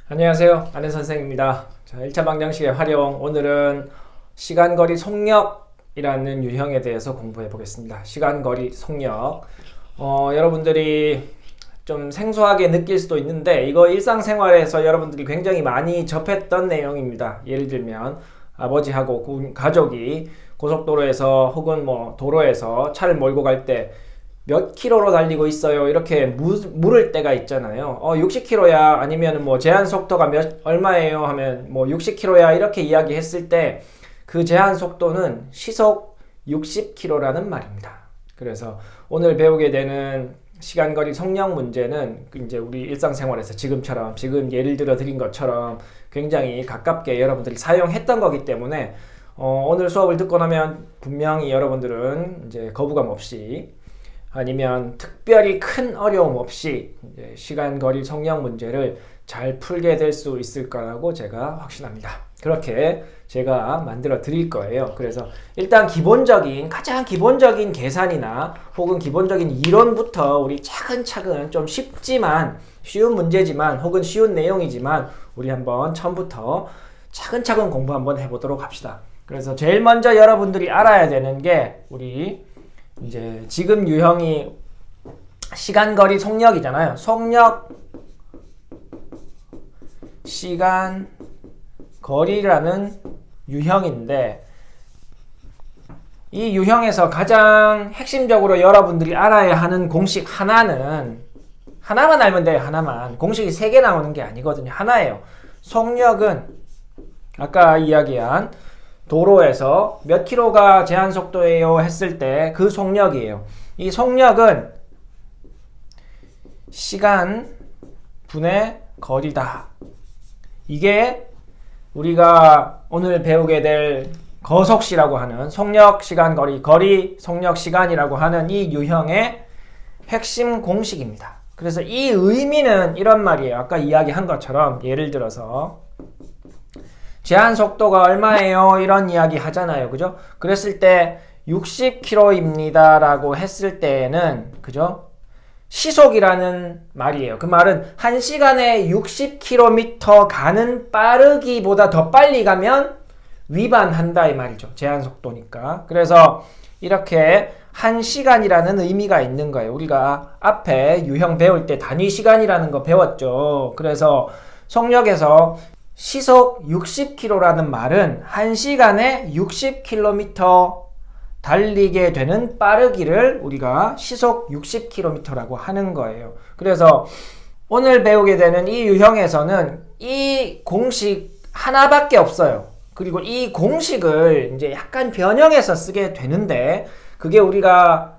안녕하세요. 안현 선생입니다. 자, 1차 방정식의 활용. 오늘은 시간거리 속력이라는 유형에 대해서 공부해 보겠습니다. 시간거리 속력. 여러분들이 좀 생소하게 느낄 수도 있는데 이거 일상생활에서 여러분들이 굉장히 많이 접했던 내용입니다. 예를 들면 아버지하고 가족이 고속도로에서 혹은 도로에서 차를 몰고 갈 때 몇 킬로로 달리고 있어요. 이렇게 물을 때가 있잖아요. 60킬로야 아니면 제한 속도가 얼마예요 하면 60킬로야 이렇게 이야기했을 때 그 제한 속도는 시속 60킬로라는 말입니다. 그래서 오늘 배우게 되는 시간거리 속력 문제는 이제 우리 일상생활에서 지금 예를 들어 드린 것처럼 굉장히 가깝게 여러분들이 사용했던 거기 때문에 오늘 수업을 듣고 나면 분명히 여러분들은 이제 거부감 없이 아니면 특별히 큰 어려움 없이 시간거리 속력 문제를 잘 풀게 될 수 있을 거라고 제가 확신합니다. 그렇게 제가 만들어 드릴 거예요. 그래서 일단 가장 기본적인 계산이나 혹은 기본적인 이론부터 우리 차근차근 좀 쉬운 문제지만 혹은 쉬운 내용이지만 우리 한번 처음부터 차근차근 공부 한번 해보도록 합시다. 그래서 제일 먼저 여러분들이 알아야 되는 게 우리 이제 지금 유형이 시간거리 속력이잖아요. 속력, 시간, 거리라는 유형인데 이 유형에서 가장 핵심적으로 여러분들이 알아야 하는 공식 하나만 알면 돼요. 하나만. 공식이 3개 나오는 게 아니거든요. 하나예요. 속력은 아까 이야기한 도로에서 몇 킬로가 제한 속도예요 했을 때 그 속력이에요. 이 속력은 시간 분의 거리다. 이게 우리가 오늘 배우게 될 거속시라고 하는 속력, 시간, 거리, 속력, 시간이라고 하는 이 유형의 핵심 공식입니다. 그래서 이 의미는 이런 말이에요. 아까 이야기한 것처럼 예를 들어서 제한 속도가 얼마예요? 이런 이야기 하잖아요. 그죠? 그랬을 때 60km입니다 라고 했을 때에는 그죠? 시속이라는 말이에요. 그 말은 1시간에 60km 가는 빠르기보다 더 빨리 가면 위반한다 이 말이죠. 제한 속도니까. 그래서 이렇게 1시간이라는 의미가 있는 거예요. 우리가 앞에 유형 배울 때 단위 시간이라는 거 배웠죠. 그래서 속력에서 시속 60km라는 말은 1시간에 60km 달리게 되는 빠르기를 우리가 시속 60km라고 하는 거예요. 그래서 오늘 배우게 되는 이 유형에서는 이 공식 하나밖에 없어요. 그리고 이 공식을 이제 약간 변형해서 쓰게 되는데 그게 우리가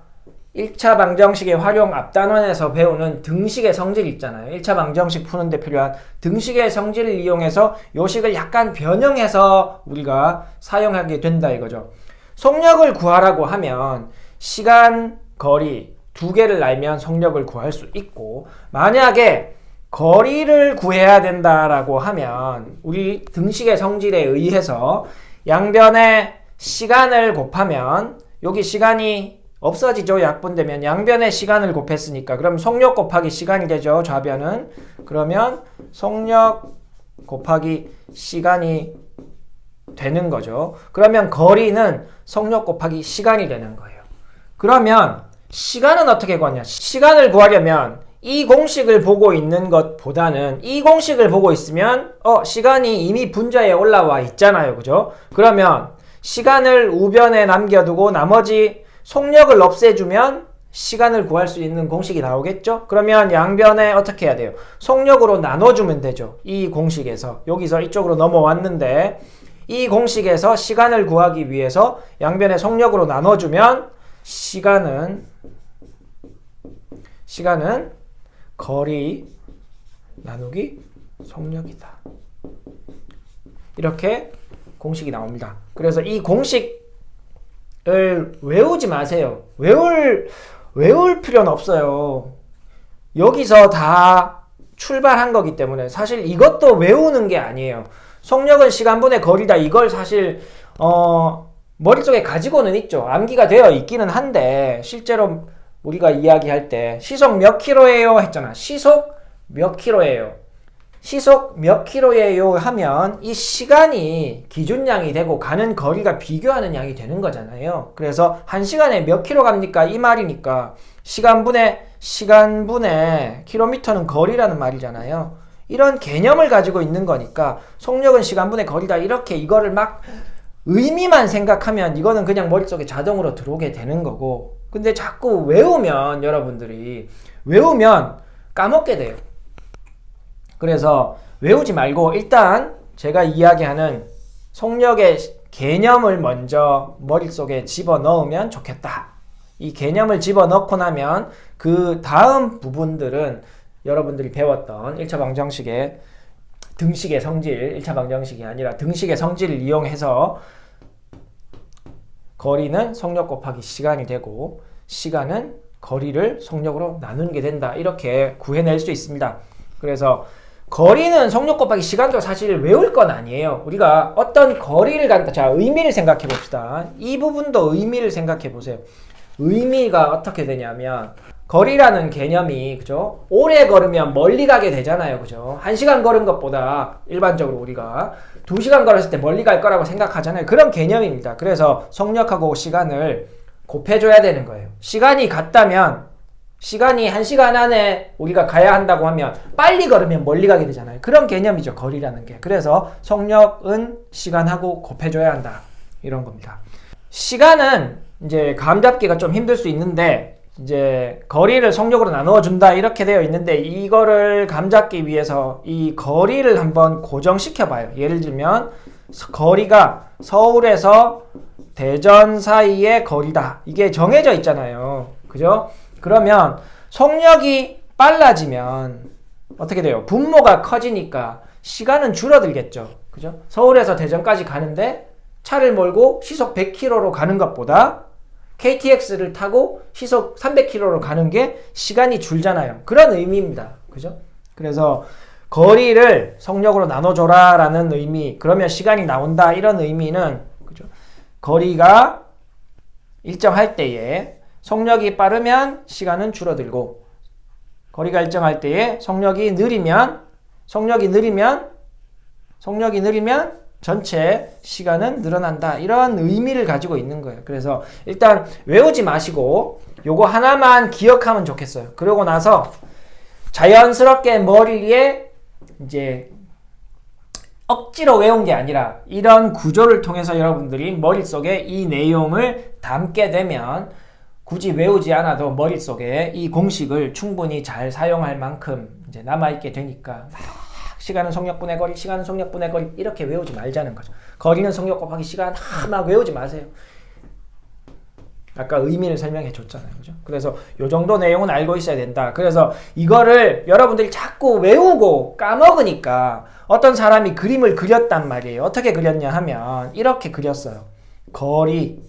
1차 방정식의 활용 앞단원에서 배우는 등식의 성질 있잖아요. 1차 방정식 푸는데 필요한 등식의 성질을 이용해서 요식을 약간 변형해서 우리가 사용하게 된다 이거죠. 속력을 구하라고 하면 시간, 거리 두 개를 알면 속력을 구할 수 있고 만약에 거리를 구해야 된다라고 하면 우리 등식의 성질에 의해서 양변의 시간을 곱하면 여기 시간이 없어지죠. 약분되면 양변의 시간을 곱했으니까 그럼 속력 곱하기 시간이 되죠. 좌변은. 그러면 속력 곱하기 시간이 되는 거죠. 그러면 거리는 속력 곱하기 시간이 되는 거예요. 그러면 시간은 어떻게 구하냐? 시간을 구하려면 이 공식을 보고 있는 것보다는 이 공식을 보고 있으면 시간이 이미 분자에 올라와 있잖아요. 그죠? 그러면 시간을 우변에 남겨두고 나머지 속력을 없애주면 시간을 구할 수 있는 공식이 나오겠죠? 그러면 양변에 어떻게 해야 돼요? 속력으로 나눠주면 되죠. 이 공식에서. 여기서 이쪽으로 넘어왔는데 이 공식에서 시간을 구하기 위해서 양변에 속력으로 나눠주면 시간은 거리 나누기 속력이다. 이렇게 공식이 나옵니다. 그래서 이 공식 외우지 마세요. 외울 필요는 없어요. 여기서 다 출발한 거기 때문에 사실 이것도 외우는 게 아니에요. 속력은 시간분의 거리다. 이걸 사실 머릿속에 가지고는 있죠. 암기가 되어 있기는 한데 실제로 우리가 이야기할 때 시속 몇 킬로예요 했잖아. 시속 몇 킬로예요. 시속 몇 킬로예요 하면 이 시간이 기준량이 되고 가는 거리가 비교하는 양이 되는 거잖아요. 그래서 1시간에 몇 킬로 갑니까? 이 말이니까 시간분의 킬로미터는 거리라는 말이잖아요. 이런 개념을 가지고 있는 거니까 속력은 시간분의 거리다. 이렇게 이거를 막 의미만 생각하면 이거는 그냥 머릿속에 자동으로 들어오게 되는 거고, 근데 자꾸 외우면 여러분들이 외우면 까먹게 돼요. 그래서 외우지 말고 일단 제가 이야기하는 속력의 개념을 먼저 머릿속에 집어넣으면 좋겠다. 이 개념을 집어넣고 나면 그 다음 부분들은 여러분들이 배웠던 1차 방정식의 등식의 성질, 1차 방정식이 아니라 등식의 성질을 이용해서 거리는 속력 곱하기 시간이 되고 시간은 거리를 속력으로 나누는 게 된다. 이렇게 구해낼 수 있습니다. 그래서 거리는 속력 곱하기 시간도 사실 외울 건 아니에요. 우리가 어떤 거리를 간다. 자, 의미를 생각해 봅시다. 이 부분도 의미를 생각해 보세요. 의미가 어떻게 되냐면 거리라는 개념이 그죠? 오래 걸으면 멀리 가게 되잖아요. 그죠? 1시간 걸은 것보다 일반적으로 우리가 2시간 걸었을 때 멀리 갈 거라고 생각하잖아요. 그런 개념입니다. 그래서 속력하고 시간을 곱해줘야 되는 거예요. 시간이 같다면 시간이 1시간 안에 우리가 가야 한다고 하면 빨리 걸으면 멀리 가게 되잖아요. 그런 개념이죠. 거리라는 게. 그래서 속력은 시간하고 곱해줘야 한다. 이런 겁니다. 시간은 이제 감 잡기가 좀 힘들 수 있는데 이제 거리를 속력으로 나누어 준다 이렇게 되어 있는데 이거를 감 잡기 위해서 이 거리를 한번 고정시켜 봐요. 예를 들면 거리가 서울에서 대전 사이의 거리다. 이게 정해져 있잖아요. 그죠? 그러면 속력이 빨라지면 어떻게 돼요? 분모가 커지니까 시간은 줄어들겠죠. 그죠? 서울에서 대전까지 가는데 차를 몰고 시속 100km로 가는 것보다 KTX를 타고 시속 300km로 가는 게 시간이 줄잖아요. 그런 의미입니다. 그죠? 그래서 거리를 속력으로 나눠줘라 라는 의미, 그러면 시간이 나온다 이런 의미는 그죠? 거리가 일정할 때에 속력이 빠르면 시간은 줄어들고 거리가 일정할 때에 속력이 느리면 전체 시간은 늘어난다. 이런 의미를 가지고 있는 거예요. 그래서 일단 외우지 마시고 요거 하나만 기억하면 좋겠어요. 그러고 나서 자연스럽게 머리에 이제 억지로 외운 게 아니라 이런 구조를 통해서 여러분들이 머릿속에 이 내용을 담게 되면 굳이 외우지 않아도 머릿속에 이 공식을 충분히 잘 사용할 만큼 이제 남아있게 되니까 시간은 속력분의 거리, 시간은 속력분의 거리 이렇게 외우지 말자는 거죠. 거리는 속력 곱하기 시간 막 외우지 마세요. 아까 의미를 설명해 줬잖아요. 그죠? 그래서 요 정도 내용은 알고 있어야 된다. 그래서 이거를 여러분들이 자꾸 외우고 까먹으니까 어떤 사람이 그림을 그렸단 말이에요. 어떻게 그렸냐 하면 이렇게 그렸어요. 거리는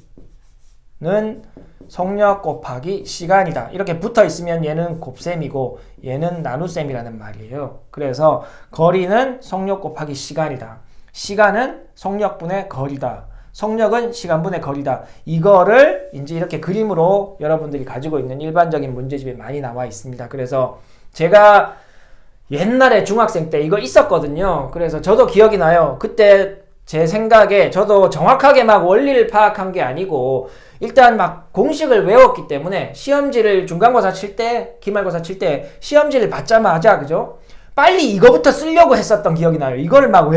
속력 곱하기 시간이다. 이렇게 붙어 있으면 얘는 곱셈이고 얘는 나눗셈이라는 말이에요. 그래서 거리는 속력 곱하기 시간이다. 시간은 속력분의 거리다. 속력은 시간분의 거리다. 이거를 이제 이렇게 그림으로 여러분들이 가지고 있는 일반적인 문제집에 많이 나와 있습니다. 그래서 제가 옛날에 중학생 때 이거 있었거든요. 그래서 저도 기억이 나요. 그때 제 생각에 저도 정확하게 막 원리를 파악한 게 아니고 일단 막 공식을 외웠기 때문에 시험지를 중간고사 칠 때, 기말고사 칠 때 시험지를 받자마자 그죠? 빨리 이거부터 쓰려고 했었던 기억이 나요. 이거를 막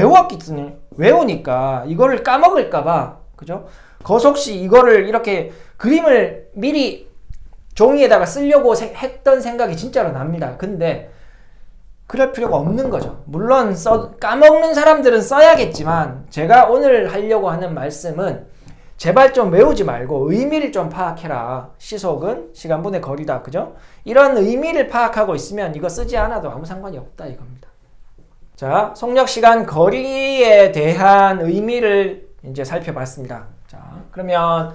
외우니까 이거를 까먹을까봐 그죠? 거속시 이거를 이렇게 그림을 미리 종이에다가 쓰려고 했던 생각이 진짜로 납니다. 근데 그럴 필요가 없는 거죠. 물론 까먹는 사람들은 써야겠지만 제가 오늘 하려고 하는 말씀은 제발 좀 외우지 말고 의미를 좀 파악해라. 시속은 시간분의 거리다. 그죠? 이런 의미를 파악하고 있으면 이거 쓰지 않아도 아무 상관이 없다 이겁니다. 자, 속력, 시간, 거리에 대한 의미를 이제 살펴봤습니다. 자, 그러면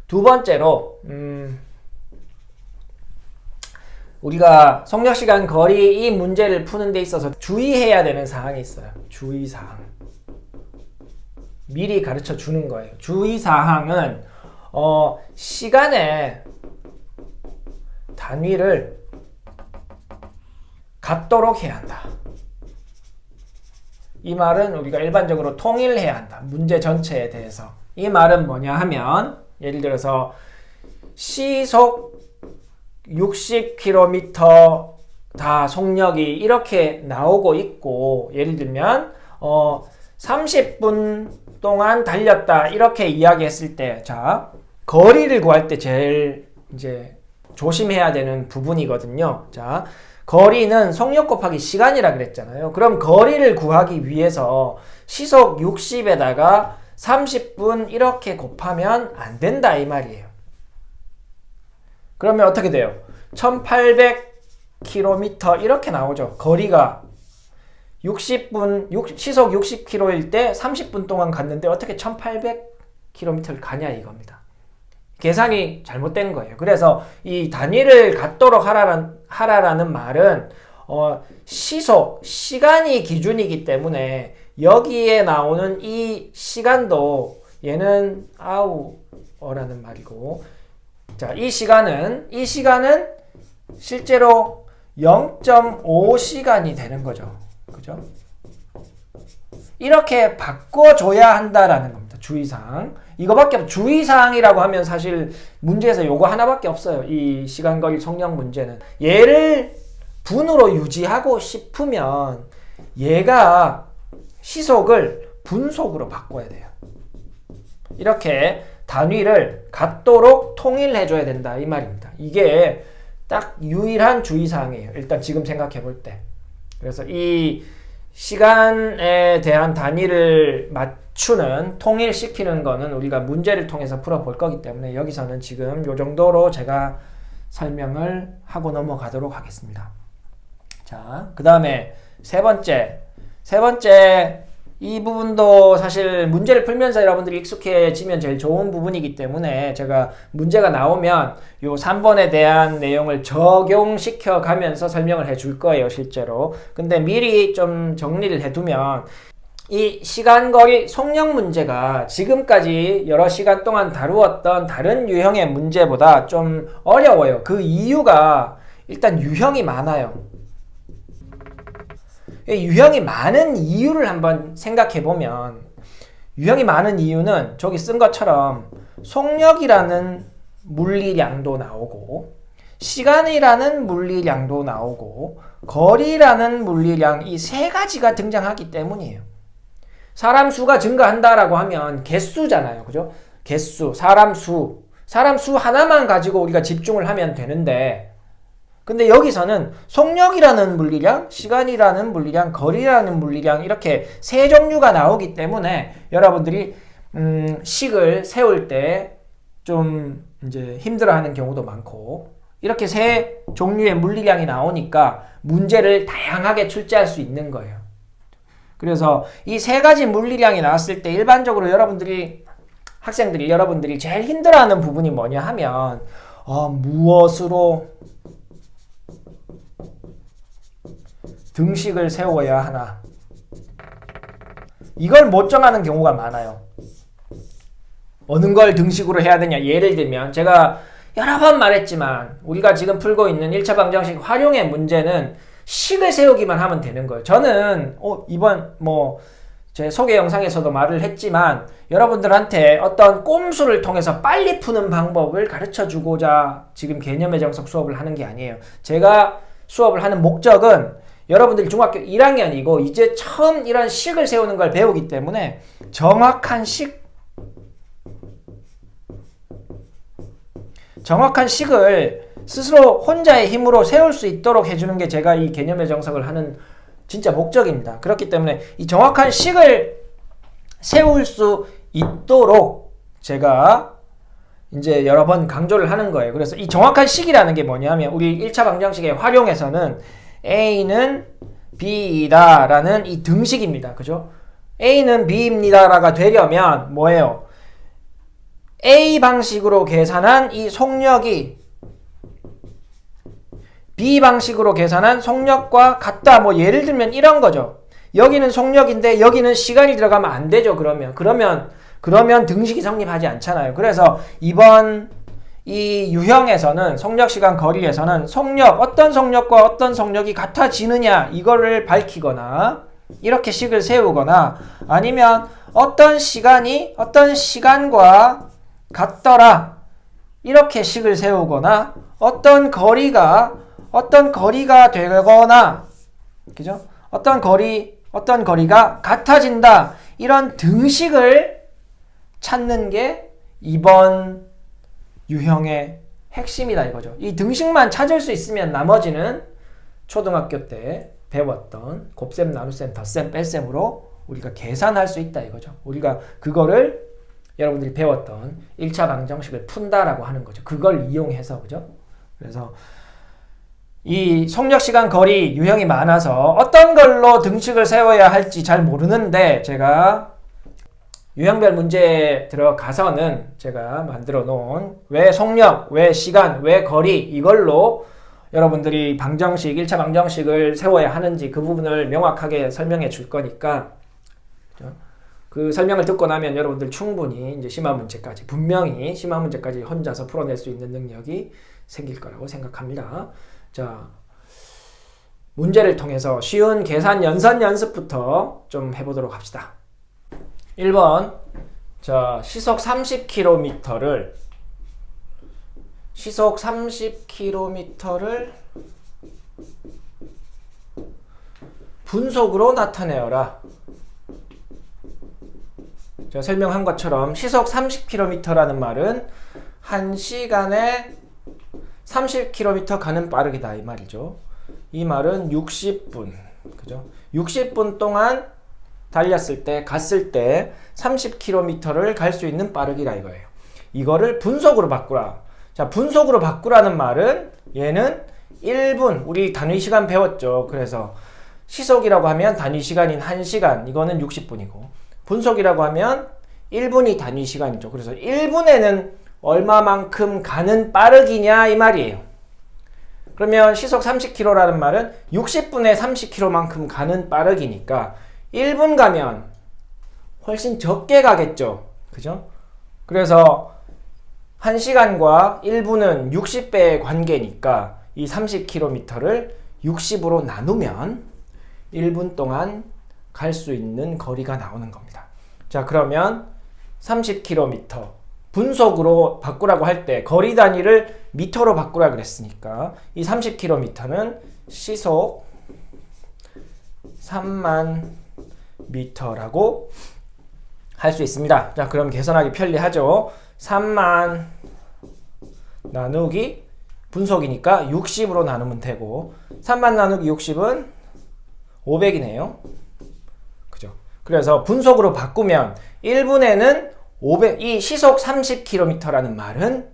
두 번째로 우리가 속력, 시간, 거리 이 문제를 푸는 데 있어서 주의해야 되는 사항이 있어요. 주의사항. 미리 가르쳐 주는 거예요. 주의사항은 시간의 단위를 같도록 해야 한다. 이 말은 우리가 일반적으로 통일해야 한다. 문제 전체에 대해서. 이 말은 뭐냐 하면 예를 들어서 시속 60km 다 속력이 이렇게 나오고 있고 예를 들면 30분 동안 달렸다 이렇게 이야기했을 때 자 거리를 구할 때 제일 이제 조심해야 되는 부분이거든요. 자 거리는 속력 곱하기 시간이라 그랬잖아요. 그럼 거리를 구하기 위해서 시속 60에다가 30분 이렇게 곱하면 안 된다 이 말이에요. 그러면 어떻게 돼요? 1800km 이렇게 나오죠. 거리가 60분 시속 60km일 때 30분 동안 갔는데 어떻게 1800km를 가냐 이겁니다. 계산이 잘못된 거예요. 그래서 이 단위를 갖도록 하라라는 말은 시속, 시간이 기준이기 때문에 여기에 나오는 이 시간도 얘는 아우어라는 말이고 자, 이 시간은 실제로 0.5시간이 되는 거죠. 그죠? 이렇게 바꿔줘야 한다라는 겁니다. 주의사항. 이거밖에 주의사항이라고 하면 사실 문제에서 요거 하나밖에 없어요. 이 시간거리 속력 문제는. 얘를 분으로 유지하고 싶으면 얘가 시속을 분속으로 바꿔야 돼요. 이렇게 단위를 같도록 통일해줘야 된다 이 말입니다. 이게 딱 유일한 주의사항이에요. 일단 지금 생각해 볼 때. 그래서 이 시간에 대한 단위를 맞추는 통일시키는 거는 우리가 문제를 통해서 풀어볼 거기 때문에 여기서는 지금 요 정도로 제가 설명을 하고 넘어가도록 하겠습니다. 자, 그 다음에 세 번째 이 부분도 사실 문제를 풀면서 여러분들이 익숙해지면 제일 좋은 부분이기 때문에 제가 문제가 나오면 요 3번에 대한 내용을 적용시켜 가면서 설명을 해줄 거예요, 실제로. 근데 미리 좀 정리를 해두면 이 시간거리 속력 문제가 지금까지 여러 시간 동안 다루었던 다른 유형의 문제보다 좀 어려워요. 그 이유가 일단 유형이 많아요. 유형이 많은 이유를 한번 생각해 보면 유형이 많은 이유는 저기 쓴 것처럼 속력이라는 물리량도 나오고 시간이라는 물리량도 나오고 거리라는 물리량 이 세 가지가 등장하기 때문이에요. 사람 수가 증가한다라고 하면 개수잖아요. 그죠? 개수, 사람 수 하나만 가지고 우리가 집중을 하면 되는데 근데 여기서는 속력이라는 물리량, 시간이라는 물리량, 거리라는 물리량 이렇게 세 종류가 나오기 때문에 여러분들이 식을 세울 때 좀 이제 힘들어하는 경우도 많고 이렇게 세 종류의 물리량이 나오니까 문제를 다양하게 출제할 수 있는 거예요. 그래서 이 세 가지 물리량이 나왔을 때 일반적으로 여러분들이 제일 힘들어하는 부분이 뭐냐 하면 무엇으로 등식을 세워야 하나 이걸 못 정하는 경우가 많아요. 어느 걸 등식으로 해야 되냐 예를 들면 제가 여러 번 말했지만 우리가 지금 풀고 있는 1차 방정식 활용의 문제는 식을 세우기만 하면 되는 거예요. 저는 이번 제 소개 영상에서도 말을 했지만 여러분들한테 어떤 꼼수를 통해서 빨리 푸는 방법을 가르쳐주고자 지금 개념의 정석 수업을 하는 게 아니에요. 제가 수업을 하는 목적은 여러분들이 중학교 1학년이고 이제 처음 이런 식을 세우는 걸 배우기 때문에 정확한 식을 스스로 혼자의 힘으로 세울 수 있도록 해주는 게 제가 이 개념의 정석을 하는 진짜 목적입니다. 그렇기 때문에 이 정확한 식을 세울 수 있도록 제가 이제 여러 번 강조를 하는 거예요. 그래서 이 정확한 식이라는 게 뭐냐면 우리 1차 방정식의 활용에서는 A는 B이다 라는 이 등식입니다. 그죠? A는 B입니다 라가 되려면 뭐예요? A 방식으로 계산한 이 속력이 B 방식으로 계산한 속력과 같다. 예를 들면 이런 거죠. 여기는 속력인데 여기는 시간이 들어가면 안 되죠. 그러면 등식이 성립하지 않잖아요. 그래서 이번 이 유형에서는 속력, 시간, 거리에서는 어떤 속력과 어떤 속력이 같아지느냐 이거를 밝히거나 이렇게 식을 세우거나 아니면 어떤 시간이 어떤 시간과 같더라 이렇게 식을 세우거나 어떤 거리가 되거나 그죠? 어떤 거리가 같아진다 이런 등식을 찾는 게 이번 유형의 핵심이다 이거죠. 이 등식만 찾을 수 있으면 나머지는 초등학교 때 배웠던 곱셈, 나눗셈, 덧셈, 뺄셈으로 우리가 계산할 수 있다 이거죠. 우리가 그거를 여러분들이 배웠던 1차 방정식을 푼다라고 하는 거죠. 그걸 이용해서 그죠? 그래서 이 속력시간 거리 유형이 많아서 어떤 걸로 등식을 세워야 할지 잘 모르는데 제가 유형별 문제에 들어가서는 제가 만들어 놓은 왜 속력, 왜 시간, 왜 거리 이걸로 여러분들이 방정식, 1차 방정식을 세워야 하는지 그 부분을 명확하게 설명해 줄 거니까 그 설명을 듣고 나면 여러분들 충분히 이제 분명히 심화 문제까지 혼자서 풀어낼 수 있는 능력이 생길 거라고 생각합니다. 자, 문제를 통해서 쉬운 계산 연선 연습부터 좀 해보도록 합시다. 1번, 자, 시속 30km를 분속으로 나타내어라. 제가 설명한 것처럼 시속 30km라는 말은 1시간에 30km 가는 빠르기다 이 말이죠. 이 말은 60분, 그죠? 60분 동안 갔을 때 30km를 갈 수 있는 빠르기라 이거예요. 이거를 분속으로 바꾸라. 자, 분속으로 바꾸라는 말은 얘는 1분, 우리 단위 시간 배웠죠. 그래서 시속이라고 하면 단위 시간인 1시간, 이거는 60분이고 분속이라고 하면 1분이 단위 시간이죠. 그래서 1분에는 얼마만큼 가는 빠르기냐 이 말이에요. 그러면 시속 30km라는 말은 60분에 30km만큼 가는 빠르기니까 1분 가면 훨씬 적게 가겠죠. 그죠? 그래서 1시간과 1분은 60배의 관계니까 이 30km를 60으로 나누면 1분 동안 갈 수 있는 거리가 나오는 겁니다. 자, 그러면 30km 분속으로 바꾸라고 할 때 거리 단위를 미터로 바꾸라 그랬으니까 이 30km는 시속 3만 미터라고 할 수 있습니다. 자, 그럼 계산하기 편리하죠. 3만 나누기 분속이니까 60으로 나누면 되고 3만 나누기 60은 500이네요. 그죠? 그래서 분속으로 바꾸면 1분에는 500, 이 시속 30km라는 말은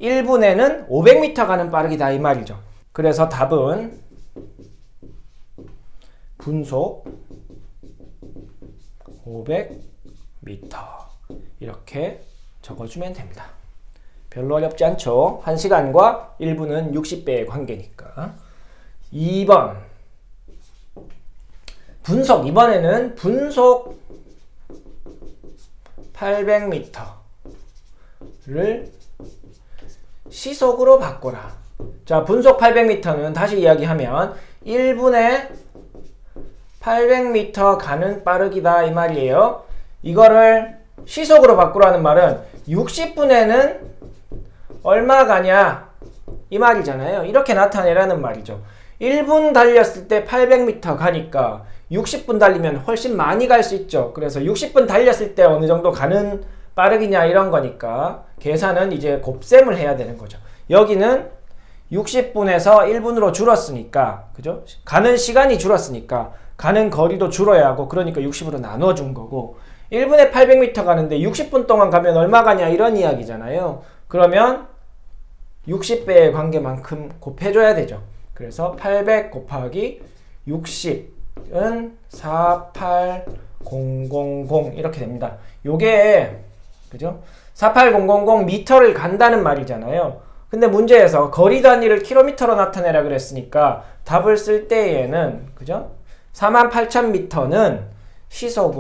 1분에는 500m 가는 빠르기다 이 말이죠. 그래서 답은 분속 500m 이렇게 적어주면 됩니다. 별로 어렵지 않죠? 1시간과 1분은 60배의 관계니까. 2번 분속, 이번에는 분속 800m를 시속으로 바꿔라. 자, 분속 800m는 다시 이야기하면 1분에 800m 가는 빠르기다 이 말이에요. 이거를 시속으로 바꾸라는 말은 60분에는 얼마 가냐 이 말이잖아요. 이렇게 나타내라는 말이죠. 1분 달렸을 때 800m 가니까 60분 달리면 훨씬 많이 갈 수 있죠. 그래서 60분 달렸을 때 어느 정도 가는 빠르기냐 이런 거니까 계산은 이제 곱셈을 해야 되는 거죠. 여기는 60분에서 1분으로 줄었으니까, 그죠? 가는 시간이 줄었으니까 가는 거리도 줄어야 하고, 그러니까 60으로 나눠준 거고, 1분에 800m 가는데 60분 동안 가면 얼마 가냐 이런 이야기잖아요. 그러면 60배의 관계만큼 곱해줘야 되죠. 그래서 800 곱하기 60은 48000 이렇게 됩니다. 요게 그죠? 48000 미터를 간다는 말이잖아요. 근데 문제에서 거리 단위를 킬로미터로 나타내라 그랬으니까 답을 쓸 때에는 그죠? 48000m는 시속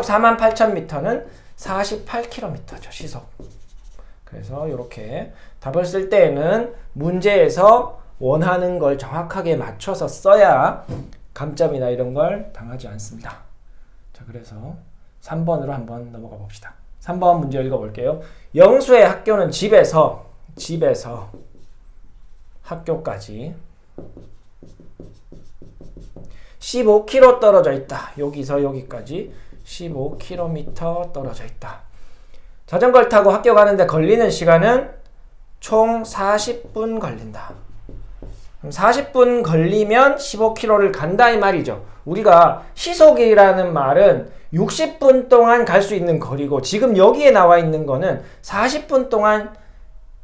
48000m는 48km죠. 시속. 그래서 이렇게 답을 쓸 때에는 문제에서 원하는 걸 정확하게 맞춰서 써야 감점이나 이런 걸 당하지 않습니다. 자, 그래서 3번으로 한번 넘어가 봅시다. 3번 문제 읽어볼게요. 영수의 학교는 집에서 학교까지 15km 떨어져 있다. 여기서 여기까지 15km 떨어져 있다. 자전거를 타고 학교 가는데 걸리는 시간은 총 40분 걸린다. 그럼 40분 걸리면 15km를 간다 이 말이죠. 우리가 시속이라는 말은 60분 동안 갈 수 있는 거리고 지금 여기에 나와 있는 거는 40분 동안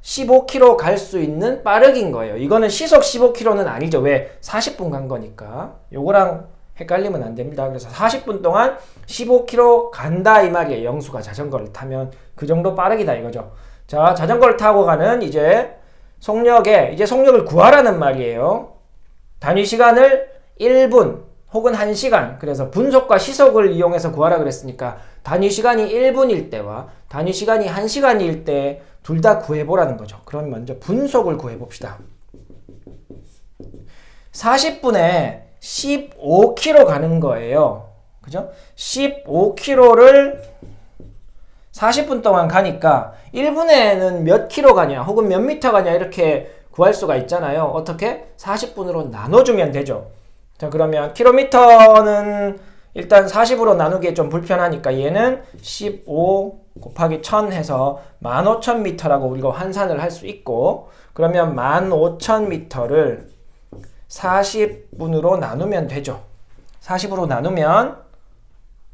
15km 갈 수 있는 빠르기인 거예요. 이거는 시속 15km는 아니죠. 왜? 40분 간 거니까. 요거랑 헷갈리면 안 됩니다. 그래서 40분 동안 15km 간다 이 말이에요. 영수가 자전거를 타면 그 정도 빠르기다 이거죠. 자, 자전거를 타고 가는 이제 속력을 구하라는 말이에요. 단위 시간을 1분 혹은 1시간. 그래서 분속과 시속을 이용해서 구하라 그랬으니까 단위 시간이 1분일 때와 단위 시간이 1시간일 때 둘 다 구해보라는 거죠. 그럼 먼저 분속을 구해봅시다. 40분에 15km 가는 거예요. 그죠? 15km를 40분 동안 가니까 1분에는 몇 킬로 가냐 혹은 몇 미터 가냐 이렇게 구할 수가 있잖아요. 어떻게? 40분으로 나눠주면 되죠. 자, 그러면 킬로미터는 일단 40으로 나누기 좀 불편하니까 얘는 15 곱하기 1000 해서 15,000m라고 우리가 환산을 할 수 있고, 그러면 15,000m를 40분으로 나누면 되죠. 40으로 나누면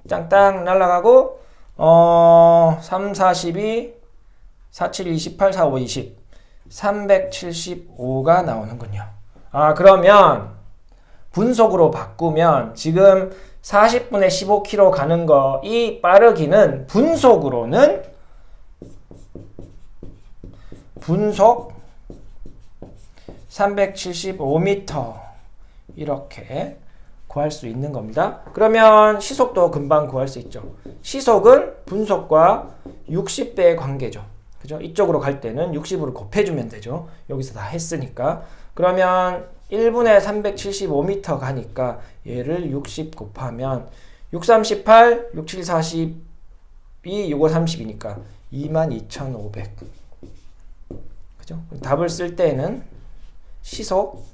짱딱 날라가고 3, 42, 47, 28, 45, 20 375가 나오는군요. 그러면 분속으로 바꾸면 지금 40분에 15km 가는 거 이 빠르기는 분속으로는 분속 375m 이렇게 구할 수 있는 겁니다. 그러면 시속도 금방 구할 수 있죠. 시속은 분속과 60배의 관계죠. 그죠? 이쪽으로 갈 때는 60으로 곱해주면 되죠. 여기서 다 했으니까. 그러면 1분에 375m 가니까 얘를 60 곱하면 6, 38, 6, 7, 42, 6, 5, 30이니까 22,500. 그죠? 답을 쓸 때는 시속,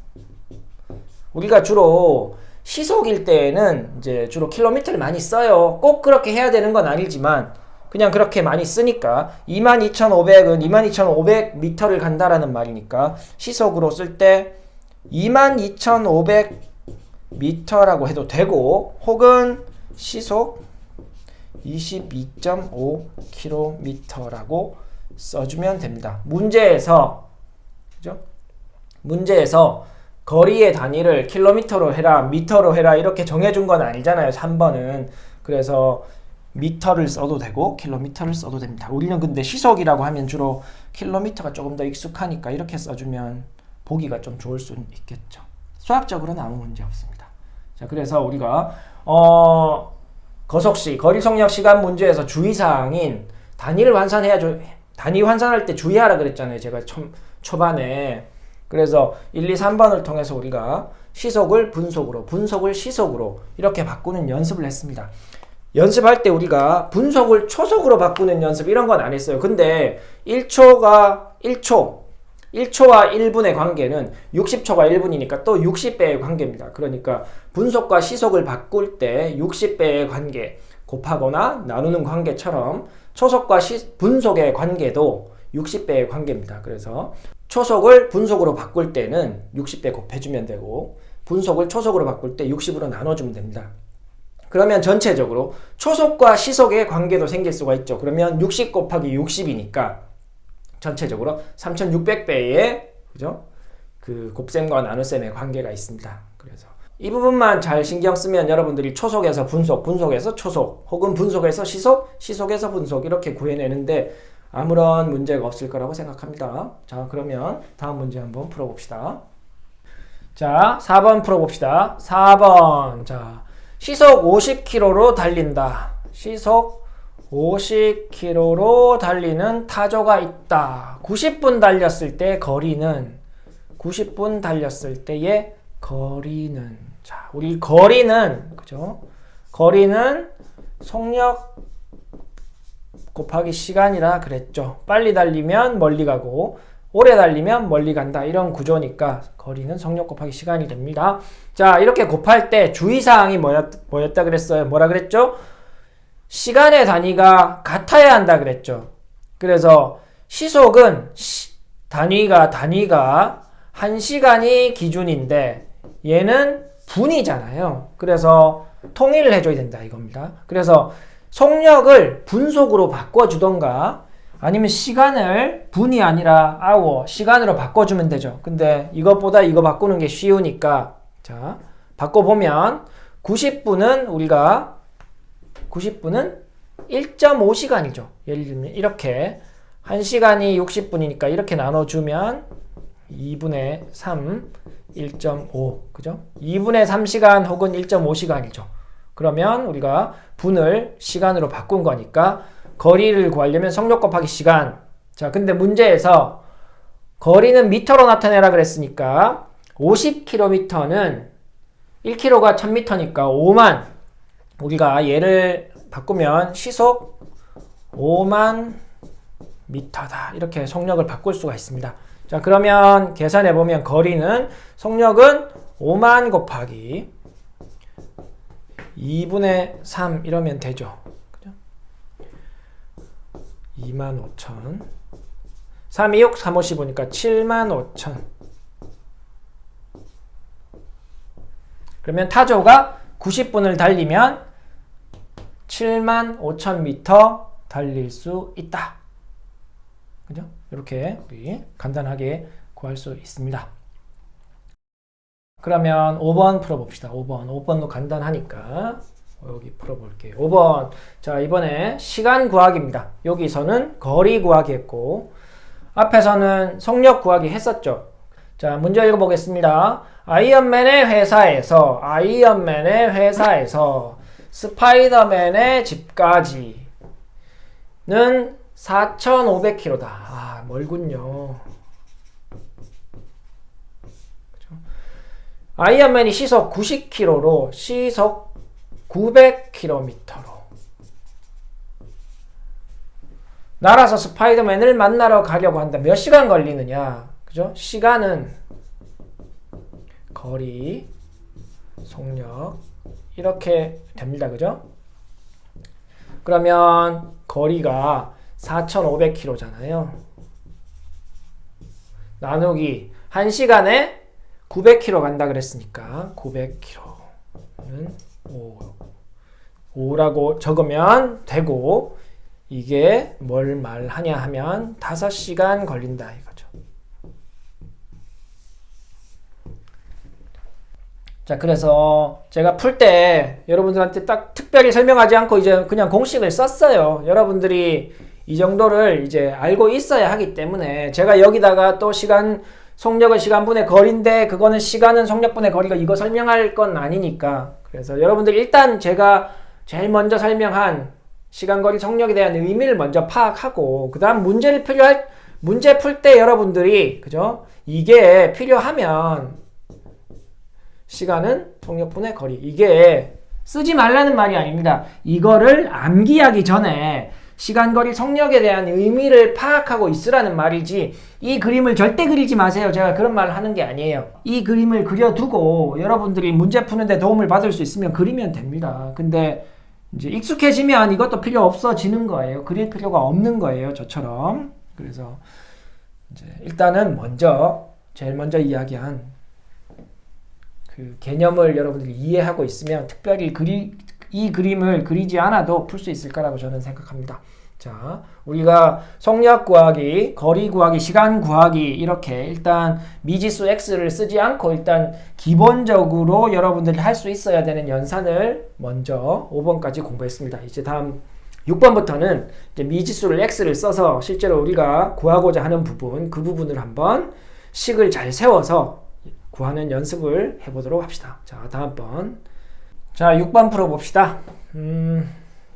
우리가 주로 시속일 때에는 이제 주로 킬로미터를 많이 써요. 꼭 그렇게 해야 되는 건 아니지만 그냥 그렇게 많이 쓰니까 22,500은 22,500m를 간다라는 말이니까 시속으로 쓸 때 22,500m라고 해도 되고, 혹은 시속 22.5km라고 써주면 됩니다. 문제에서 그죠? 문제에서 거리의 단위를 킬로미터로 해라, 미터로 해라 이렇게 정해준 건 아니잖아요. 3번은. 그래서 미터를 써도 되고 킬로미터를 써도 됩니다. 우리는 근데 시속이라고 하면 주로 킬로미터가 조금 더 익숙하니까 이렇게 써주면 보기가 좀 좋을 수 있겠죠. 수학적으로는 아무 문제 없습니다. 자, 그래서 우리가 거속시, 거리속력 시간 문제에서 주의사항인 단위를 환산해야죠. 단위 환산할 때 주의하라 그랬잖아요. 제가 초반에. 그래서 1, 2, 3번을 통해서 우리가 시속을 분속으로, 분속을 시속으로 이렇게 바꾸는 연습을 했습니다. 연습할 때 우리가 분속을 초속으로 바꾸는 연습 이런 건 안 했어요. 근데 1초와 1분의 관계는 60초가 1분이니까 또 60배의 관계입니다. 그러니까 분속과 시속을 바꿀 때 60배의 관계 곱하거나 나누는 관계처럼 초속과 분속의 관계도 60배의 관계입니다. 그래서 초속을 분속으로 바꿀 때는 60배 곱해주면 되고 분속을 초속으로 바꿀 때 60으로 나눠주면 됩니다. 그러면 전체적으로 초속과 시속의 관계도 생길 수가 있죠. 그러면 60 곱하기 60이니까 전체적으로 3600배의 그죠? 그 곱셈과 나눗셈의 관계가 있습니다. 그래서 이 부분만 잘 신경 쓰면 여러분들이 초속에서 분속, 분속에서 초속, 혹은 분속에서 시속, 시속에서 분속 이렇게 구해내는데 아무런 문제가 없을 거라고 생각합니다. 자, 그러면 다음 문제 한번 풀어봅시다. 자, 4번 풀어봅시다. 4번. 자, 시속 50km로 달린다. 시속 50km로 달리는 타조가 있다. 90분 달렸을 때 거리는 90분 달렸을 때의 거리는, 자, 우리 거리는, 그죠? 거리는 속력 곱하기 시간이라 그랬죠. 빨리 달리면 멀리 가고, 오래 달리면 멀리 간다. 이런 구조니까 거리는 속력 곱하기 시간이 됩니다. 자, 이렇게 곱할 때 주의사항이 뭐였다 그랬어요? 뭐라 그랬죠? 시간의 단위가 같아야 한다 그랬죠. 그래서 시속은 단위가 1시간이 기준인데 얘는 분이잖아요. 그래서 통일을 해줘야 된다 이겁니다. 그래서 속력을 분속으로 바꿔주던가 아니면 시간을 분이 아니라 아워 시간으로 바꿔주면 되죠. 근데 이것보다 이거 바꾸는 게 쉬우니까 자 바꿔보면 90분은 1.5시간이죠. 예를 들면 이렇게 1시간이 60분이니까 이렇게 나눠주면 2분의 3, 1.5 그죠? 2분의 3시간 혹은 1.5시간이죠. 그러면 우리가 분을 시간으로 바꾼 거니까 거리를 구하려면 속력 곱하기 시간. 자, 근데 문제에서 거리는 미터로 나타내라 그랬으니까 50km는 1km가 1000m니까 5만 우리가 얘를 바꾸면 시속 5만 미터다. 이렇게 속력을 바꿀 수가 있습니다. 자, 그러면 계산해보면 거리는 속력은 5만 곱하기 2분의 3 이러면 되죠. 그죠? 25,000 326, 355니까 75,000 그러면 타조가 90분을 달리면 75,000m 달릴 수 있다. 그죠? 이렇게 우리 간단하게 구할 수 있습니다. 그러면 5번 풀어봅시다. 5번도 간단하니까 여기 풀어볼게요. 5번. 자, 이번에 시간 구하기입니다. 여기서는 거리 구하기 했고 앞에서는 속력 구하기 했었죠. 자, 문제 읽어보겠습니다. 아이언맨의 회사에서 스파이더맨의 집까지는 4,500km다. 아, 멀군요. 아이언맨이 시속 90km로 시속 900km로 날아서 스파이더맨을 만나러 가려고 한다. 몇 시간 걸리느냐? 그죠? 시간은 거리, 속력 이렇게 됩니다. 그죠? 그러면 거리가 4,500km잖아요. 나누기 1시간에 900km 간다 그랬으니까 900km는 5라고 적으면 되고 이게 뭘 말하냐 하면 5시간 걸린다 이거죠. 자, 그래서 제가 풀 때 여러분들한테 딱 특별히 설명하지 않고 이제 그냥 공식을 썼어요. 여러분들이 이 정도를 이제 알고 있어야 하기 때문에 제가 여기다가 또 속력은 시간분의 거리인데 그거는 시간은 속력분의 거리가 이거 설명할 건 아니니까 그래서 여러분들 일단 제가 제일 먼저 설명한 시간, 거리, 속력에 대한 의미를 먼저 파악하고 그 다음 문제 풀 때 여러분들이 그죠? 이게 필요하면 시간은 속력분의 거리 이게 쓰지 말라는 말이 아닙니다. 이거를 암기하기 전에 시간, 거리, 속력에 대한 의미를 파악하고 있으라는 말이지 이 그림을 절대 그리지 마세요. 제가 그런 말을 하는 게 아니에요. 이 그림을 그려두고 여러분들이 문제 푸는데 도움을 받을 수 있으면 그리면 됩니다. 근데 이제 익숙해지면 이것도 필요 없어지는 거예요. 그릴 필요가 없는 거예요. 저처럼. 그래서 이제 일단은 제일 먼저 이야기한 그 개념을 여러분들이 이해하고 있으면 특별히 이 그림을 그리지 않아도 풀 수 있을 거라고 저는 생각합니다. 자, 우리가 속력 구하기, 거리 구하기, 시간 구하기 이렇게 일단 미지수 x를 쓰지 않고 일단 기본적으로 여러분들이 할 수 있어야 되는 연산을 먼저 5번까지 공부했습니다. 이제 다음 6번부터는 이제 미지수를 x를 써서 실제로 우리가 구하고자 하는 부분, 그 부분을 한번 식을 잘 세워서 구하는 연습을 해보도록 합시다. 자, 다음번. 자, 6번 풀어봅시다.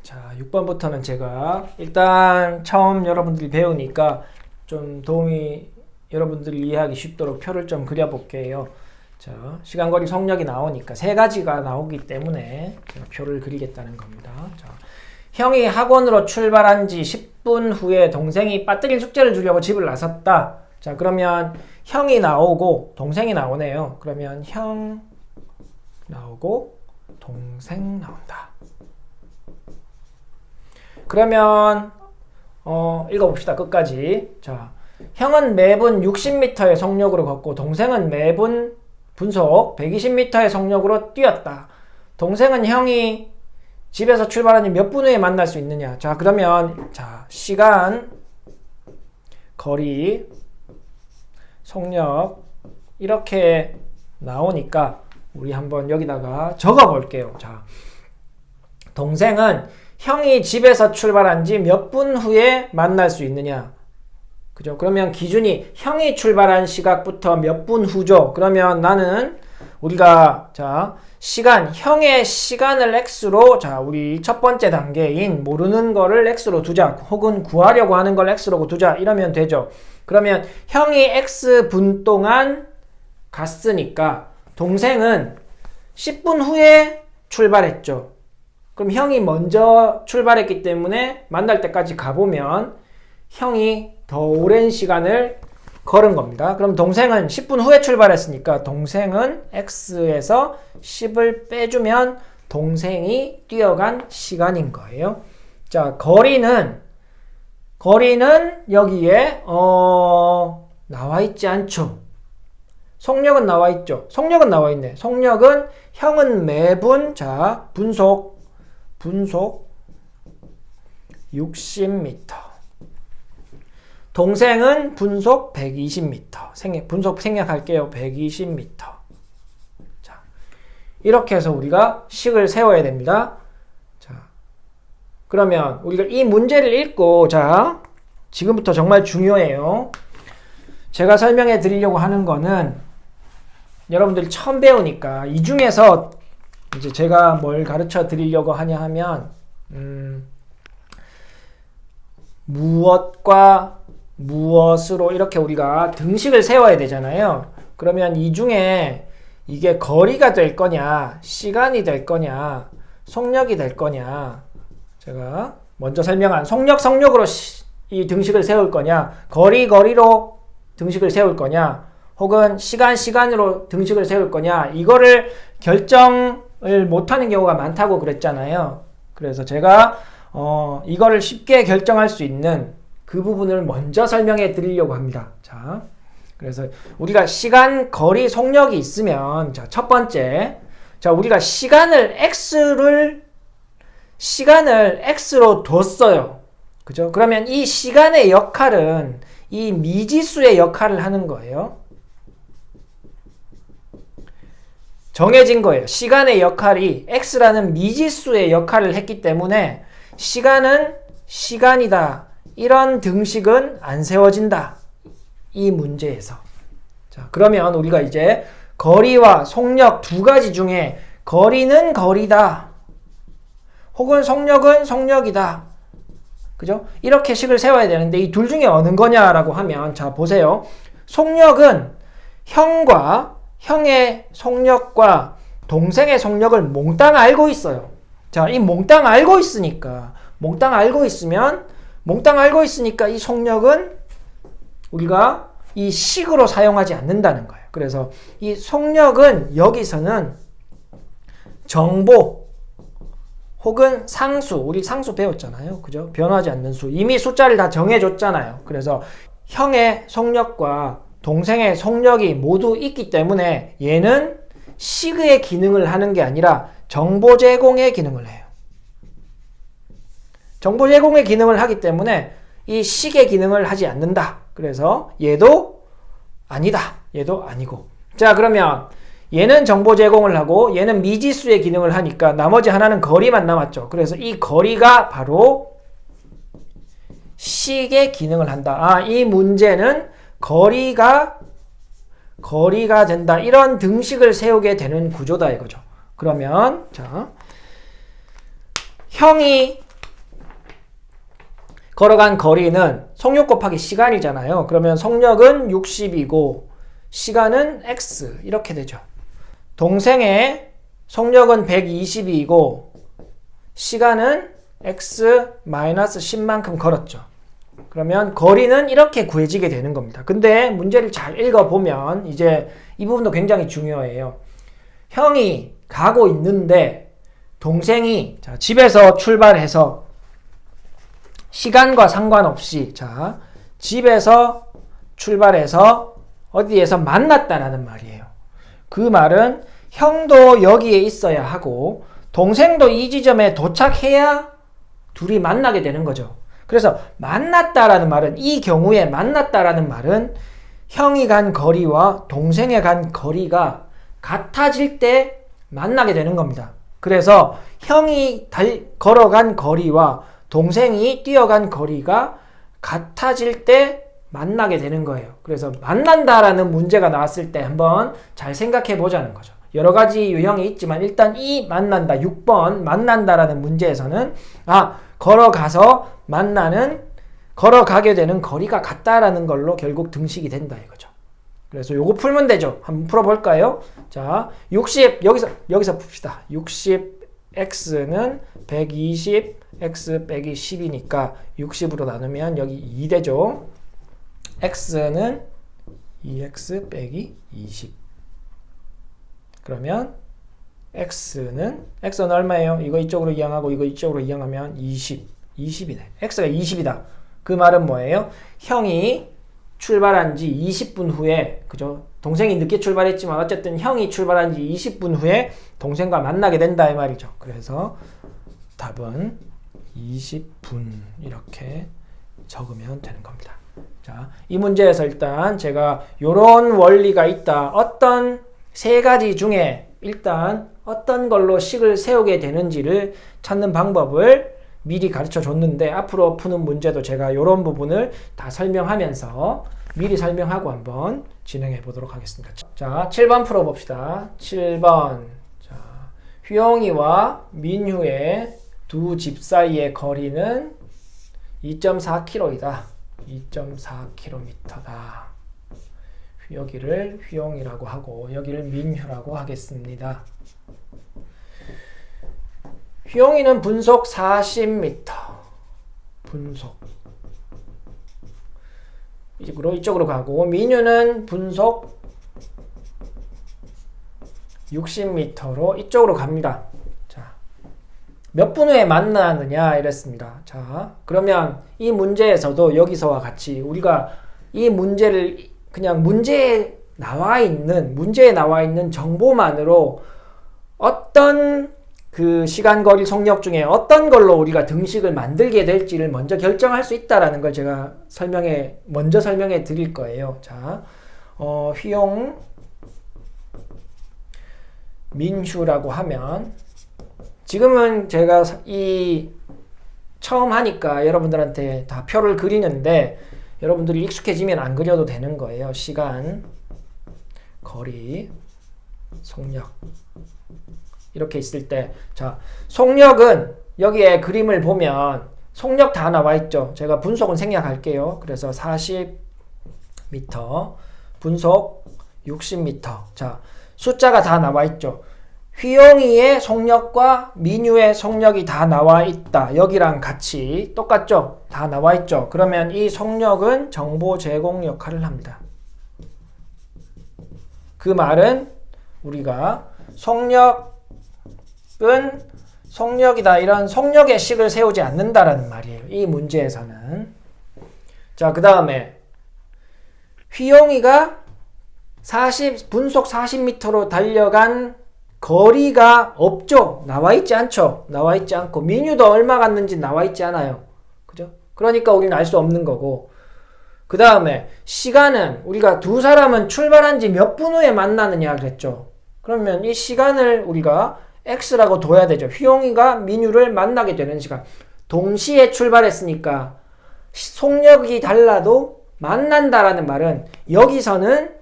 자, 6번부터는 제가 일단 처음 여러분들이 배우니까 좀 도움이 여러분들이 이해하기 쉽도록 표를 좀 그려볼게요. 자, 시간거리 속력이 나오니까 세 가지가 나오기 때문에 제가 표를 그리겠다는 겁니다. 자, 형이 학원으로 출발한 지 10분 후에 동생이 빠뜨린 숙제를 주려고 집을 나섰다. 자, 그러면 형이 나오고 동생이 나오네요. 그러면 형 나오고 동생 나온다. 그러면 읽어봅시다. 끝까지. 자, 형은 매분 60m의 속력으로 걷고 동생은 매분 분속 120m의 속력으로 뛰었다. 동생은 형이 집에서 출발하니 몇 분 후에 만날 수 있느냐. 자, 그러면 자, 시간, 거리, 속력 이렇게 나오니까 우리 한번 여기다가 적어 볼게요. 자, 동생은 형이 집에서 출발한 지 몇 분 후에 만날 수 있느냐. 그죠? 그러면 기준이 형이 출발한 시각부터 몇 분 후죠. 그러면 나는 우리가 자, 시간, 형의 시간을 x로 자, 우리 첫 번째 단계인 모르는 거를 x로 두자. 혹은 구하려고 하는 걸 x로 두자. 이러면 되죠. 그러면 형이 x분 동안 갔으니까 동생은 10분 후에 출발했죠. 그럼 형이 먼저 출발했기 때문에 만날 때까지 가보면 형이 더 오랜 시간을 걸은 겁니다. 그럼 동생은 10분 후에 출발했으니까 동생은 x에서 10을 빼주면 동생이 뛰어간 시간인 거예요. 자, 거리는 여기에 나와 있지 않죠. 속력은 나와 있죠. 속력은 나와 있네. 속력은 형은 매분 자, 분속 60m. 동생은 분속 120m. 분속 생략할게요. 120m. 자, 이렇게 해서 우리가 식을 세워야 됩니다. 자, 그러면 우리가 이 문제를 읽고, 자, 지금부터 정말 중요해요. 제가 설명해 드리려고 하는 거는 여러분들이 처음 배우니까 이 중에서 이제 제가 뭘 가르쳐 드리려고 하냐 하면, 무엇과 무엇으로 이렇게 우리가 등식을 세워야 되잖아요. 그러면 이 중에 이게 거리가 될 거냐, 시간이 될 거냐, 속력이 될 거냐. 제가 먼저 설명한 속력으로 이 등식을 세울 거냐, 거리로 등식을 세울 거냐, 혹은 시간으로 등식을 세울 거냐, 이거를 결정을 못하는 경우가 많다고 그랬잖아요. 그래서 제가 이거를 쉽게 결정할 수 있는 그 부분을 먼저 설명해 드리려고 합니다. 자, 그래서 우리가 시간, 거리, 속력이 있으면, 자, 첫 번째, 자, 우리가 시간을 x로 뒀어요. 그죠? 그러면 이 시간의 역할은 이 미지수의 역할을 하는 거예요. 정해진 거예요. 시간의 역할이 x라는 미지수의 역할을 했기 때문에 시간은 시간이다. 이런 등식은 안 세워진다. 이 문제에서. 자, 그러면 우리가 이제 거리와 속력 두 가지 중에 거리는 거리다. 혹은 속력은 속력이다. 그죠? 이렇게 식을 세워야 되는데 이 둘 중에 어느 거냐라고 하면, 자, 보세요. 속력은 형의 속력과 동생의 속력을 몽땅 알고 있어요. 자, 이 몽땅 알고 있으니까 이 속력은 우리가 이 식으로 사용하지 않는다는 거예요. 그래서 이 속력은 여기서는 정보 혹은 상수, 우리 상수 배웠잖아요. 그죠? 변하지 않는 수. 이미 숫자를 다 정해줬잖아요. 그래서 형의 속력과 동생의 속력이 모두 있기 때문에 얘는 식의 기능을 하는 게 아니라 정보 제공의 기능을 해요. 정보 제공의 기능을 하기 때문에 이 식의 기능을 하지 않는다. 그래서 얘도 아니다. 얘도 아니고. 자, 그러면 얘는 정보 제공을 하고 얘는 미지수의 기능을 하니까 나머지 하나는 거리만 남았죠. 그래서 이 거리가 바로 식의 기능을 한다. 아, 이 문제는 거리가 된다. 이런 등식을 세우게 되는 구조다 이거죠. 그러면 자, 형이 걸어간 거리는 속력 곱하기 시간이잖아요. 그러면 속력은 60이고 시간은 x 이렇게 되죠. 동생의 속력은 120이고 시간은 x-10만큼 걸었죠. 그러면 거리는 이렇게 구해지게 되는 겁니다. 근데 문제를 잘 읽어보면 이제 이 부분도 굉장히 중요해요. 형이 가고 있는데 동생이 자, 집에서 출발해서 시간과 상관없이 자, 집에서 출발해서 어디에서 만났다라는 말이에요. 그 말은 형도 여기에 있어야 하고 동생도 이 지점에 도착해야 둘이 만나게 되는 거죠. 그래서 만났다라는 말은 이 경우에 만났다라는 말은 형이 간 거리와 동생이 간 거리가 같아질 때 만나게 되는 겁니다. 그래서 형이 걸어간 거리와 동생이 뛰어간 거리가 같아질 때 만나게 되는 거예요. 그래서 만난다라는 문제가 나왔을 때 한번 잘 생각해 보자는 거죠. 여러 가지 유형이 있지만 일단 이 만난다 6번 만난다라는 문제에서는 걸어가게 되는 거리가 같다라는 걸로 결국 등식이 된다 이거죠. 그래서 요거 풀면 되죠. 한번 풀어볼까요? 자, 60 여기서 풉시다. 60x는 120 x 빼기 10이니까 60으로 나누면 여기 2 되죠. x는 2x 빼기 20. 그러면 x는 얼마예요? 이거 이쪽으로 이항하고 이거 이쪽으로 이항하면 20이네. x가 20이다. 그 말은 뭐예요? 형이 출발한 지 20분 후에 그죠? 동생이 늦게 출발했지만 어쨌든 형이 출발한 지 20분 후에 동생과 만나게 된다 이 말이죠. 그래서 답은 20분 이렇게 적으면 되는 겁니다. 자, 이 문제에서 일단 제가 요런 원리가 있다. 어떤 세 가지 중에 일단 어떤 걸로 식을 세우게 되는지를 찾는 방법을 미리 가르쳐 줬는데 앞으로 푸는 문제도 제가 이런 부분을 다 설명하면서 미리 설명하고 한번 진행해 보도록 하겠습니다. 자, 7번 풀어봅시다. 7번. 자, 휘영이와 민휴의 두 집 사이의 거리는 2.4km이다. 2.4km다. 여기를 휘영이라고 하고 여기를 민휴라고 하겠습니다. 휘영이는 분속 40m. 분속. 이쪽으로 가고 민휴는 분속 60m로 이쪽으로 갑니다. 자, 몇 분 후에 만나느냐 이랬습니다. 자, 그러면 이 문제에서도 여기서와 같이 우리가 이 문제를 그냥 문제에 나와 있는 정보만으로 어떤 그 시간, 거리, 속력 중에 어떤 걸로 우리가 등식을 만들게 될지를 먼저 결정할 수 있다라는 걸 제가 먼저 설명해 드릴 거예요. 자, 휘용, 민휴라고 하면 지금은 제가 처음 하니까 여러분들한테 다 표를 그리는데 여러분들이 익숙해지면 안 그려도 되는 거예요. 시간, 거리, 속력. 이렇게 있을 때, 자, 속력은 여기에 그림을 보면 속력 다 나와 있죠. 제가 분속은 생략할게요. 그래서 40m, 분속 60m. 자, 숫자가 다 나와 있죠. 휘용이의 속력과 민휴의 속력이 다 나와 있다. 여기랑 같이 똑같죠? 다 나와 있죠. 그러면 이 속력은 정보 제공 역할을 합니다. 그 말은 우리가 속력이다. 이런 속력의 식을 세우지 않는다라는 말이에요. 이 문제에서는. 자, 그 다음에 휘용이가 분속 40m로 달려간 거리가 없죠. 나와 있지 않죠. 나와 있지 않고 민휴도 얼마 갔는지 나와 있지 않아요. 그죠? 그러니까 우리는 알 수 없는 거고. 그 다음에 시간은 우리가 두 사람은 출발한 지 몇 분 후에 만나느냐 그랬죠. 그러면 이 시간을 우리가 x라고 둬야 되죠. 휘용이가 민휴를 만나게 되는 시간. 동시에 출발했으니까 속력이 달라도 만난다라는 말은 여기서는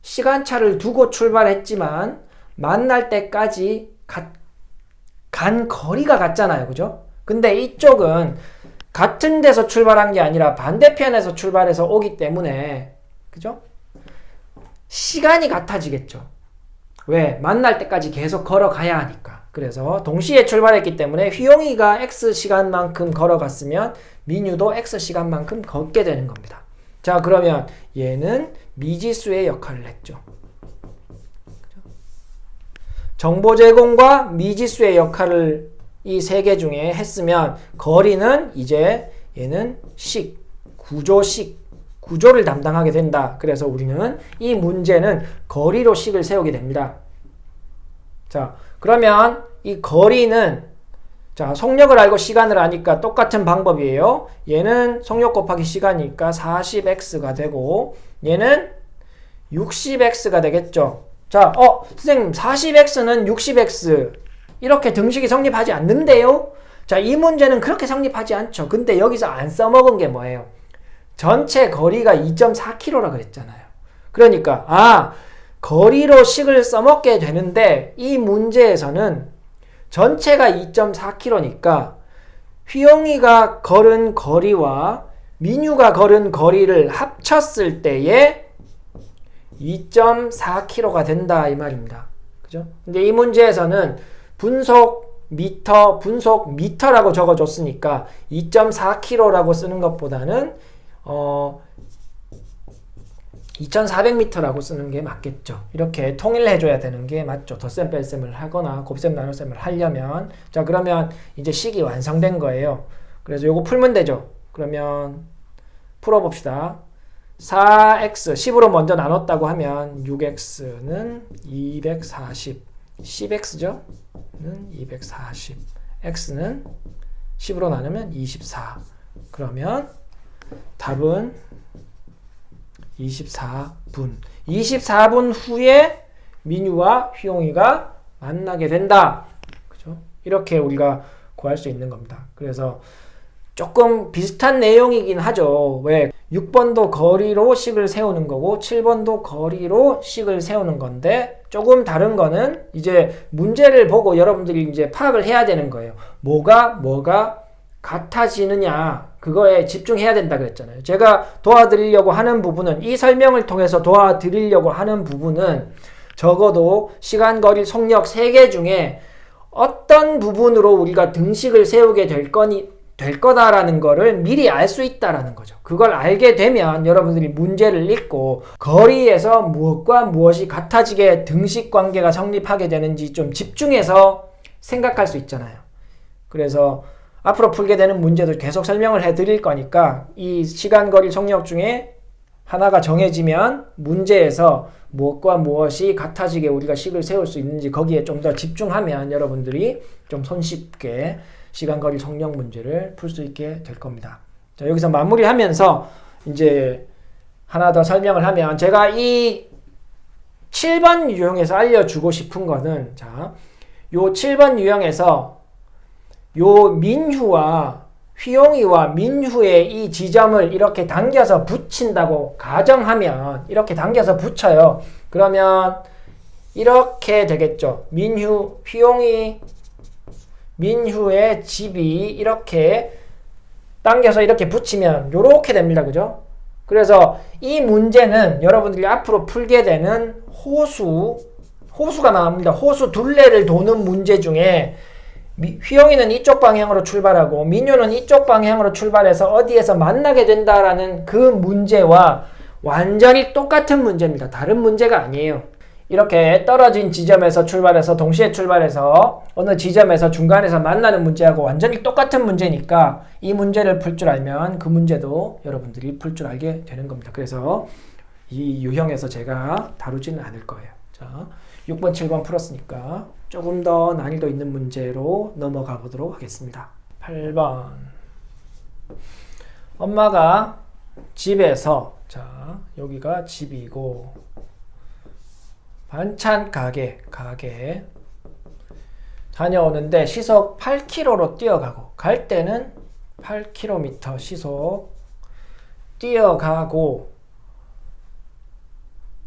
시간차를 두고 출발했지만 만날 때까지 간 거리가 같잖아요. 그죠? 근데 이쪽은 같은 데서 출발한 게 아니라 반대편에서 출발해서 오기 때문에 그죠? 시간이 같아지겠죠. 왜? 만날 때까지 계속 걸어가야 하니까. 그래서 동시에 출발했기 때문에 휘용이가 X시간만큼 걸어갔으면 민유도 X시간만큼 걷게 되는 겁니다. 자, 그러면 얘는 미지수의 역할을 했죠. 정보 제공과 미지수의 역할을 이 세 개 중에 했으면 거리는 이제 얘는 구조를 담당하게 된다. 그래서 우리는 이 문제는 거리로 식을 세우게 됩니다. 자, 그러면 이 거리는 자, 속력을 알고 시간을 아니까 똑같은 방법이에요. 얘는 속력 곱하기 시간이니까 40x가 되고 얘는 60x가 되겠죠. 자, 선생님 40x는 60x 이렇게 등식이 성립하지 않는데요? 자, 이 문제는 그렇게 성립하지 않죠. 근데 여기서 안 써먹은 게 뭐예요? 전체 거리가 2.4km라 그랬잖아요. 그러니까 거리로 식을 써먹게 되는데 이 문제에서는 전체가 2.4km니까 휘용이가 걸은 거리와 민유가 걸은 거리를 합쳤을 때에 2.4km가 된다 이 말입니다. 그죠? 근데 이 문제에서는 분속 미터라고 적어줬으니까 2.4km라고 쓰는 것보다는 2400m라고 쓰는 게 맞겠죠. 이렇게 통일해줘야 되는 게 맞죠. 덧셈 뺄셈을 하거나 곱셈 나눗셈을 하려면. 자, 그러면 이제 식이 완성된 거예요. 그래서 요거 풀면 되죠. 그러면 풀어봅시다. 4x 10으로 먼저 나눴다고 하면 6x는 240 10x죠? 는 240 x는 10으로 나누면 24 그러면 답은 24분 후에 민유와 휘용이가 만나게 된다. 그죠? 이렇게 우리가 구할 수 있는 겁니다. 그래서 조금 비슷한 내용이긴 하죠. 왜? 6번도 거리로 식을 세우는 거고 7번도 거리로 식을 세우는 건데 조금 다른 거는 이제 문제를 보고 여러분들이 이제 파악을 해야 되는 거예요. 뭐가 같아지느냐 그거에 집중해야 된다 그랬잖아요. 제가 도와드리려고 하는 부분은 이 설명을 통해서 도와드리려고 하는 부분은 적어도 시간, 거리, 속력 3개 중에 어떤 부분으로 우리가 등식을 세우게 될 거다라는 거를 미리 알 수 있다라는 거죠. 그걸 알게 되면 여러분들이 문제를 읽고 거리에서 무엇과 무엇이 같아지게 등식 관계가 성립하게 되는지 좀 집중해서 생각할 수 있잖아요. 그래서 앞으로 풀게 되는 문제도 계속 설명을 해드릴 거니까 이 시간, 거리, 속력 중에 하나가 정해지면 문제에서 무엇과 무엇이 같아지게 우리가 식을 세울 수 있는지 거기에 좀 더 집중하면 여러분들이 좀 손쉽게 시간, 거리, 속력 문제를 풀 수 있게 될 겁니다. 자, 여기서 마무리하면서 이제 하나 더 설명을 하면 제가 이 7번 유형에서 알려주고 싶은 거는 자, 요 7번 유형에서 요 민휴와 휘용이와 민휴의 이 지점을 이렇게 당겨서 붙인다고 가정하면 이렇게 당겨서 붙여요. 그러면 이렇게 되겠죠. 민휴, 휘용이 민휴의 집이 이렇게 당겨서 이렇게 붙이면 이렇게 됩니다. 그죠? 그래서 이 문제는 여러분들이 앞으로 풀게 되는 호수가 나옵니다. 호수 둘레를 도는 문제 중에 휘용이는 이쪽 방향으로 출발하고 민휴는 이쪽 방향으로 출발해서 어디에서 만나게 된다라는 그 문제와 완전히 똑같은 문제입니다. 다른 문제가 아니에요. 이렇게 떨어진 지점에서 출발해서 동시에 출발해서 어느 지점에서 중간에서 만나는 문제하고 완전히 똑같은 문제니까 이 문제를 풀 줄 알면 그 문제도 여러분들이 풀 줄 알게 되는 겁니다. 그래서 이 유형에서 제가 다루지는 않을 거예요. 자, 6번, 7번 풀었으니까 조금 더 난이도 있는 문제로 넘어가 보도록 하겠습니다. 8번 엄마가 집에서 자 여기가 집이고 반찬 가게 다녀오는데 시속 8km로 뛰어가고 갈 때는 8km 시속 뛰어가고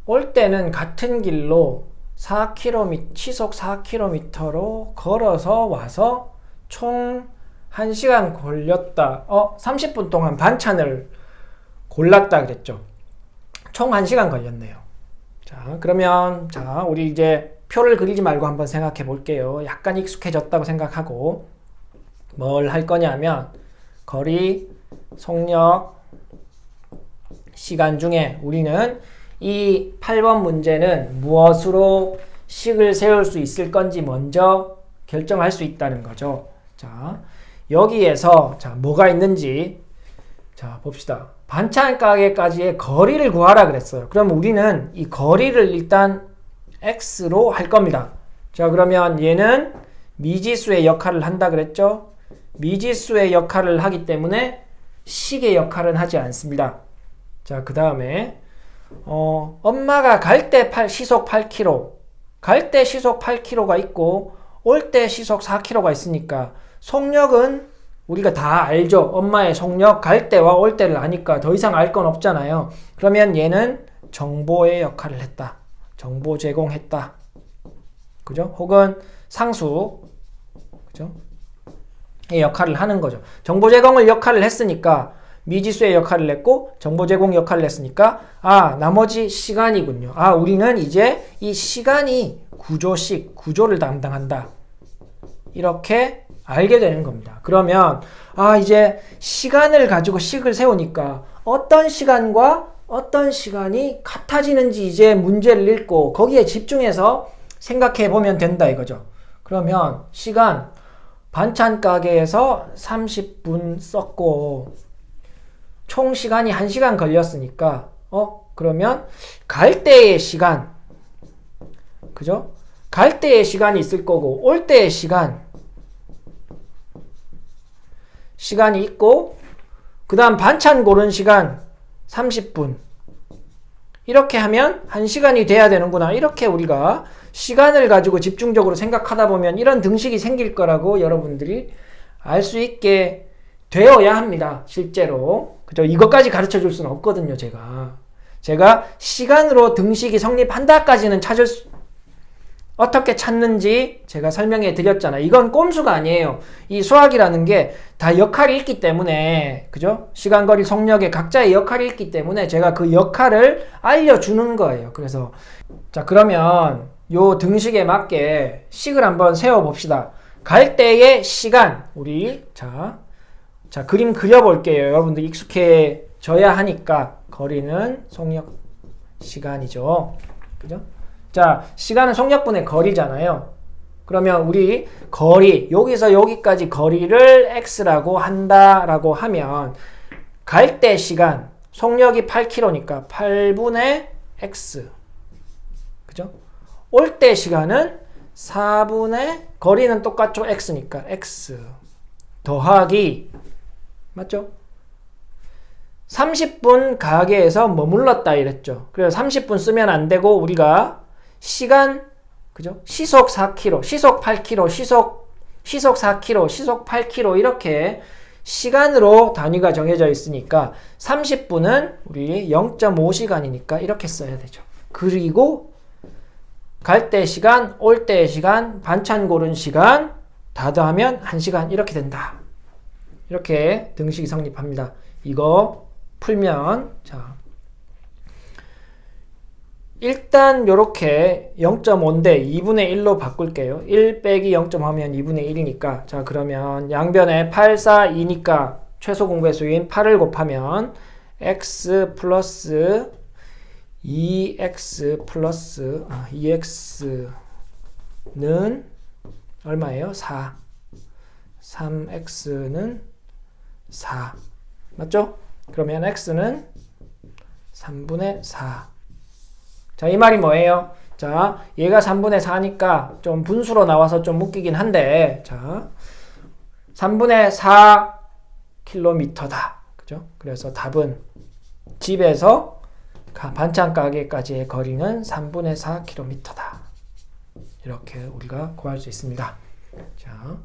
올 때는 같은 길로 4km, 시속 4km로 걸어서 와서 총 1시간 걸렸다. 30분 동안 반찬을 골랐다 그랬죠. 총 1시간 걸렸네요. 자, 그러면 자, 우리 이제 표를 그리지 말고 한번 생각해 볼게요. 약간 익숙해졌다고 생각하고 뭘 할 거냐면 거리, 속력, 시간 중에 우리는 이 8번 문제는 무엇으로 식을 세울 수 있을 건지 먼저 결정할 수 있다는 거죠. 자, 여기에서 자, 뭐가 있는지 자, 봅시다. 반찬 가게까지의 거리를 구하라 그랬어요. 그럼 우리는 이 거리를 일단 x로 할 겁니다. 자, 그러면 얘는 미지수의 역할을 한다 그랬죠? 미지수의 역할을 하기 때문에 식의 역할은 하지 않습니다. 자, 그 다음에 엄마가 갈 때 시속 8km, 갈 때 시속 8km가 있고 올 때 시속 4km가 있으니까 속력은 우리가 다 알죠. 엄마의 속력, 갈 때와 올 때를 아니까 더 이상 알 건 없잖아요. 그러면 얘는 정보의 역할을 했다. 정보 제공했다. 그죠? 혹은 상수, 그죠? 의 역할을 하는 거죠. 정보 제공을 역할을 했으니까 미지수의 역할을 했고 정보 제공 역할을 했으니까 나머지 시간이군요. 우리는 이제 이 시간이 구조를 담당한다. 이렇게 알게 되는 겁니다. 그러면 이제 시간을 가지고 식을 세우니까 어떤 시간과 어떤 시간이 같아지는지 이제 문제를 읽고 거기에 집중해서 생각해 보면 된다 이거죠. 그러면 시간 반찬 가게에서 30분 썼고 총 시간이 1시간 걸렸으니까 그러면 갈 때의 시간, 그죠? 갈 때의 시간이 있을 거고 올 때의 시간이 있고 그 다음 반찬 고른 시간 30분 이렇게 하면 1시간이 돼야 되는구나. 이렇게 우리가 시간을 가지고 집중적으로 생각하다 보면 이런 등식이 생길 거라고 여러분들이 알 수 있게 되어야 합니다. 실제로. 그죠? 이것까지 가르쳐 줄 수는 없거든요, 제가 시간으로 등식이 성립한다까지는 어떻게 찾는지 제가 설명해 드렸잖아요. 이건 꼼수가 아니에요. 이 수학이라는 게 다 역할이 있기 때문에, 그죠? 시간, 거리, 속력의 각자의 역할이 있기 때문에 제가 그 역할을 알려주는 거예요. 그래서, 자, 그러면 요 등식에 맞게 식을 한번 세워봅시다. 갈 때의 시간, 자, 그림 그려볼게요. 여러분들 익숙해져야 하니까. 거리는 속력, 시간이죠. 그죠? 자, 시간은 속력분의 거리잖아요. 그러면 우리 거리, 여기서 여기까지 거리를 x라고 한다라고 하면 갈 때 시간, 속력이 8km니까 8분의 x. 그죠? 올 때 시간은 4분의 거리는 똑같죠? x니까 x 더하기 맞죠? 30분 가게에서 머물렀다 이랬죠. 그래서 30분 쓰면 안 되고 우리가 시간, 그죠? 시속 4km, 시속 8km, 시속 4km, 시속 8km 이렇게 시간으로 단위가 정해져 있으니까 30분은 우리 0.5시간이니까 이렇게 써야 되죠. 그리고 갈 때 시간, 올 때 시간, 반찬 고른 시간 다 더하면 1시간 이렇게 된다. 이렇게 등식이 성립합니다. 이거 풀면 자 일단 요렇게 0.5인데 2분의 1로 바꿀게요. 1 빼기 0.5 하면 2분의 1이니까 자 그러면 양변에 8, 4, 2니까 최소 공배수인 8을 곱하면 x 플러스 2x 플러스 2x는 얼마예요? 4 3x는 4 맞죠? 그러면 x는 3분의 4 자, 이 말이 뭐예요? 자, 얘가 3분의 4니까 좀 분수로 나와서 좀 웃기긴 한데, 자, 3분의 4km다. 그죠? 그래서 답은 집에서 반찬 가게까지의 거리는 3분의 4km다. 이렇게 우리가 구할 수 있습니다. 자,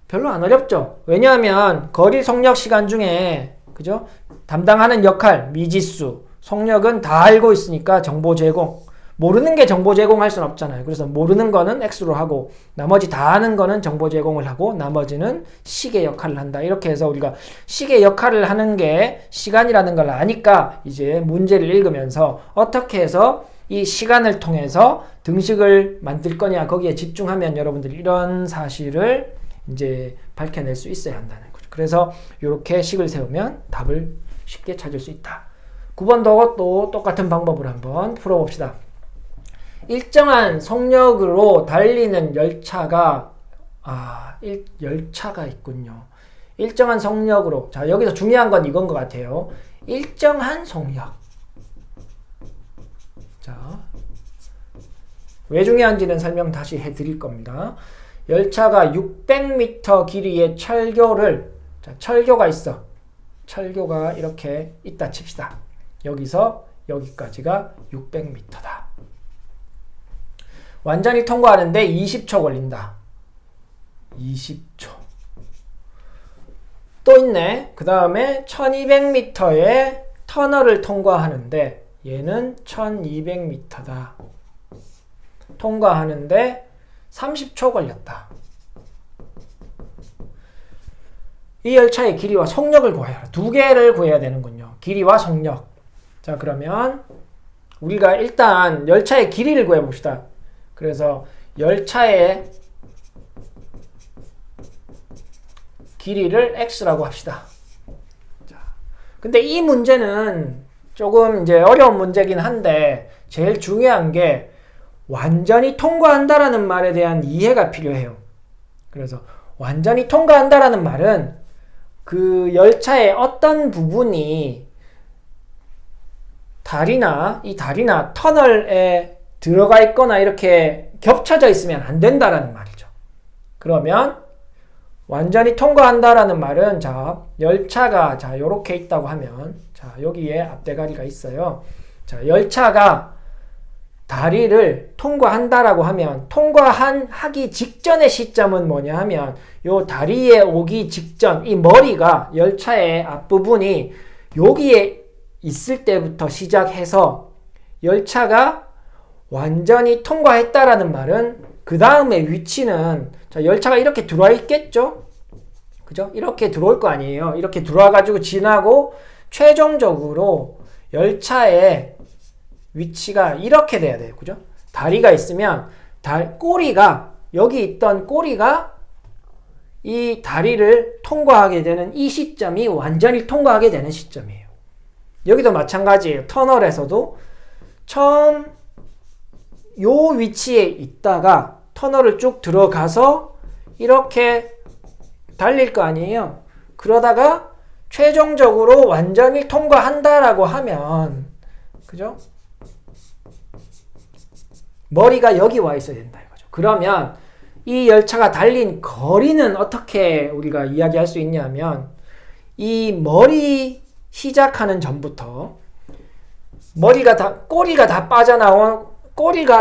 별로 안 어렵죠? 왜냐하면 거리, 속력, 시간 중에, 그죠? 담당하는 역할, 미지수, 속력은 다 알고 있으니까 정보 제공. 모르는 게 정보 제공할 수는 없잖아요. 그래서 모르는 거는 x로 하고 나머지 다 아는 거는 정보 제공을 하고 나머지는 식의 역할을 한다. 이렇게 해서 우리가 식의 역할을 하는 게 시간이라는 걸 아니까 이제 문제를 읽으면서 어떻게 해서 이 시간을 통해서 등식을 만들 거냐 거기에 집중하면 여러분들이 이런 사실을 이제 밝혀낼 수 있어야 한다는 거죠. 그래서 이렇게 식을 세우면 답을 쉽게 찾을 수 있다. 9번도 또 똑같은 방법으로 한번 풀어봅시다. 일정한 속력으로 달리는 열차가 열차가 있군요. 일정한 속력으로. 자, 여기서 중요한 건 이건 것 같아요. 일정한 속력. 자, 왜 중요한지는 설명 다시 해드릴 겁니다. 열차가 600m 길이의 철교를, 자, 철교가 있어. 철교가 이렇게 있다 칩시다. 여기서 여기까지가 600m다. 완전히 통과하는데 20초 걸린다. 20초. 또 있네. 그 다음에 1200m의 터널을 통과하는데 얘는 1200m다. 통과하는데 30초 걸렸다. 이 열차의 길이와 속력을 구해라. 두 개를 구해야 되는군요. 길이와 속력. 자, 그러면 우리가 일단 열차의 길이를 구해봅시다. 그래서 열차의 길이를 x라고 합시다. 자, 근데 이 문제는 조금 이제 어려운 문제긴 한데 제일 중요한 게 완전히 통과한다라는 말에 대한 이해가 필요해요. 그래서 완전히 통과한다라는 말은 그 열차의 어떤 부분이 이 다리나 터널에 들어가 있거나 이렇게 겹쳐져 있으면 안 된다라는 말이죠. 그러면 완전히 통과한다라는 말은 자, 열차가 자, 요렇게 있다고 하면 자, 여기에 앞대가리가 있어요. 자, 열차가 다리를 통과한다라고 하면 하기 직전의 시점은 뭐냐 하면 요 다리에 오기 직전 이 머리가 열차의 앞부분이 여기에 있을 때부터 시작해서 열차가 완전히 통과했다라는 말은 그 다음에 위치는 자, 열차가 이렇게 들어와 있겠죠? 그죠? 이렇게 들어올 거 아니에요. 이렇게 들어와가지고 지나고 최종적으로 열차의 위치가 이렇게 돼야 돼요. 그죠? 다리가 있으면 꼬리가 여기 있던 꼬리가 이 다리를 통과하게 되는 이 시점이 완전히 통과하게 되는 시점이에요. 여기도 마찬가지예요. 터널에서도 처음 요 위치에 있다가 터널을 쭉 들어가서 이렇게 달릴 거 아니에요. 그러다가 최종적으로 완전히 통과한다라고 하면 그죠? 머리가 여기 와 있어야 된다 이거죠. 그러면 이 열차가 달린 거리는 어떻게 우리가 이야기할 수 있냐면 이 머리 시작하는 전부터 꼬리가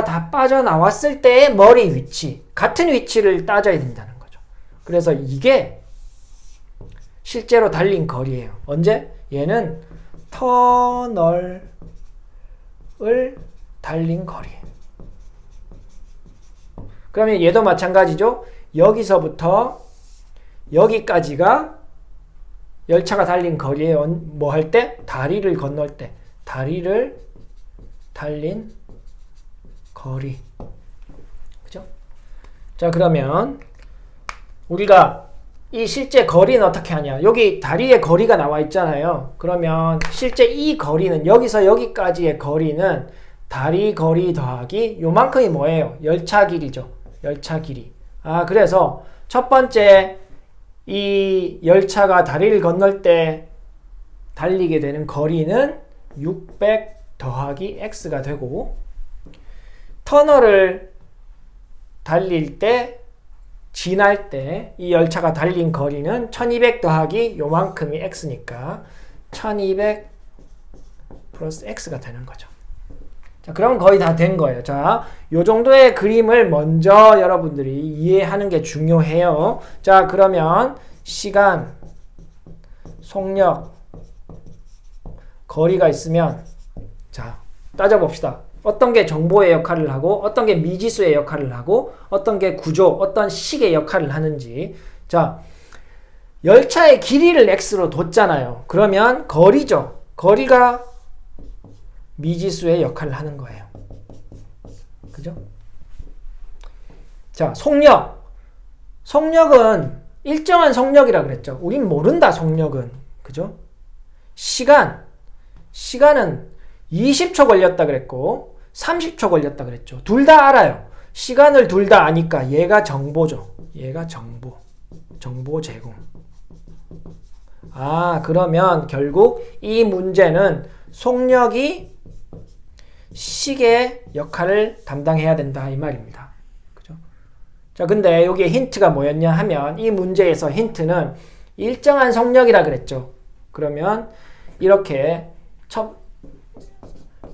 다 빠져나왔을 때의 머리 위치, 같은 위치를 따져야 된다는 거죠. 그래서 이게 실제로 달린 거리예요. 언제? 얘는 터널을 달린 거리예요. 그러면 얘도 마찬가지죠. 여기서부터 여기까지가 열차가 달린 거리에 뭐 할 때? 다리를 건널 때. 다리를 달린 거리. 그죠? 자, 그러면 우리가 이 실제 거리는 어떻게 하냐? 여기 다리의 거리가 나와 있잖아요. 그러면 실제 이 거리는 여기서 여기까지의 거리는 다리 거리 더하기 요만큼이 뭐예요? 열차 길이죠. 열차 길이. 그래서 첫 번째 이 열차가 다리를 건널 때 달리게 되는 거리는 600 더하기 x가 되고 터널을 달릴 때 지날 때 이 열차가 달린 거리는 1200 더하기 요만큼이 x니까 1200 플러스 x가 되는 거죠. 자, 그럼 거의 다 된 거예요. 자, 요 정도의 그림을 먼저 여러분들이 이해하는 게 중요해요. 자, 그러면 시간, 속력, 거리가 있으면 자, 따져봅시다. 어떤 게 정보의 역할을 하고 어떤 게 미지수의 역할을 하고 어떤 게 구조, 어떤 식의 역할을 하는지. 자, 열차의 길이를 x로 뒀잖아요. 그러면 거리죠. 거리가 미지수의 역할을 하는 거예요. 그죠? 자, 속력. 속력은 일정한 속력이라 그랬죠. 우린 모른다, 속력은. 그죠? 시간은 20초 걸렸다 그랬고 30초 걸렸다 그랬죠. 둘 다 알아요. 시간을 둘 다 아니까 얘가 정보죠. 얘가 정보 제공. 그러면 결국 이 문제는 속력이 시계 역할을 담당해야 된다 이 말입니다. 그죠? 자, 근데 여기에 힌트가 뭐였냐 하면 이 문제에서 힌트는 일정한 속력이라 그랬죠. 그러면 이렇게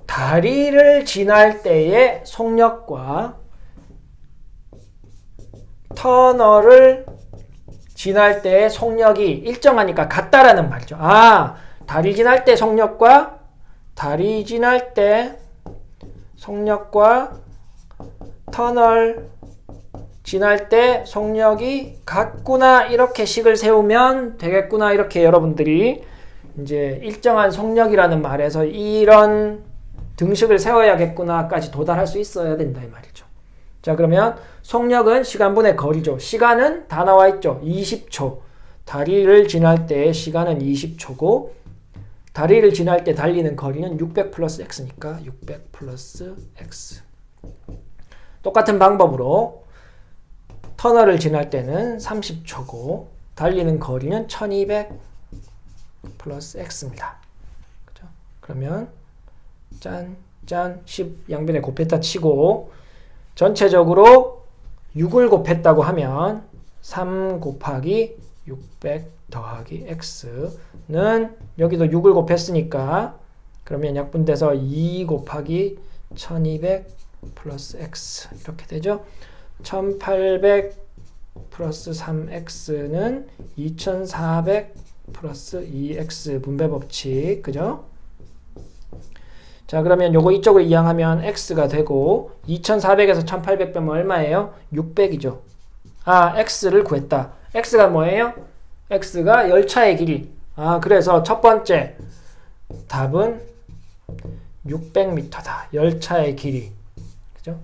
다리를 지날 때의 속력과 터널을 지날 때의 속력이 일정하니까 같다라는 말이죠. 다리 지날 때 속력과 터널 지날 때 속력이 같구나 이렇게 식을 세우면 되겠구나 이렇게 여러분들이 이제 일정한 속력이라는 말에서 이런 등식을 세워야겠구나까지 도달할 수 있어야 된다 이 말이죠. 자, 그러면 속력은 시간분의 거리죠. 시간은 다 나와 있죠. 20초. 다리를 지날 때의 시간은 20초고 다리를 지날 때 달리는 거리는 600 플러스 x니까 600 플러스 x. 똑같은 방법으로 터널을 지날 때는 30초고 달리는 거리는 1200 플러스 x입니다. 그죠? 그러면 짠 10 양변에 곱했다 치고 전체적으로 6을 곱했다고 하면 3 곱하기 600 더하기 x는 여기도 6을 곱했으니까 그러면 약분돼서 2 곱하기 1200 플러스 x 이렇게 되죠. 1800 플러스 3x는 2400 플러스 2x 분배 법칙. 그죠? 자, 그러면 요거 이쪽으로 이항하면 x가 되고 2400에서 1800 빼면 얼마예요? 600이죠. x를 구했다. x가 뭐예요? x가 열차의 길이. 그래서 첫 번째 답은 600m다. 열차의 길이. 그죠?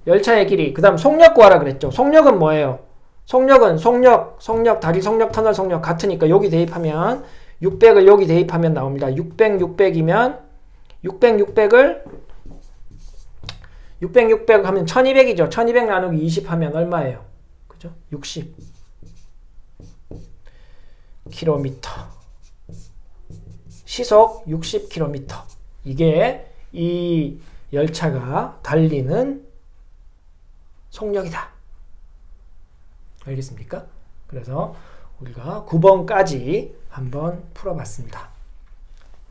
열차의 길이. 그 다음 속력 구하라 그랬죠. 속력은 뭐예요? 속력, 다리 속력, 터널 속력 같으니까 여기 대입하면 600을 여기 대입하면 나옵니다. 600이면 600 하면 1200이죠. 1200 나누기 20 하면 얼마예요? 그죠? 60 km. 시속 60 km. 이게 이 열차가 달리는 속력이다. 알겠습니까? 그래서 우리가 9번까지 한번 풀어봤습니다.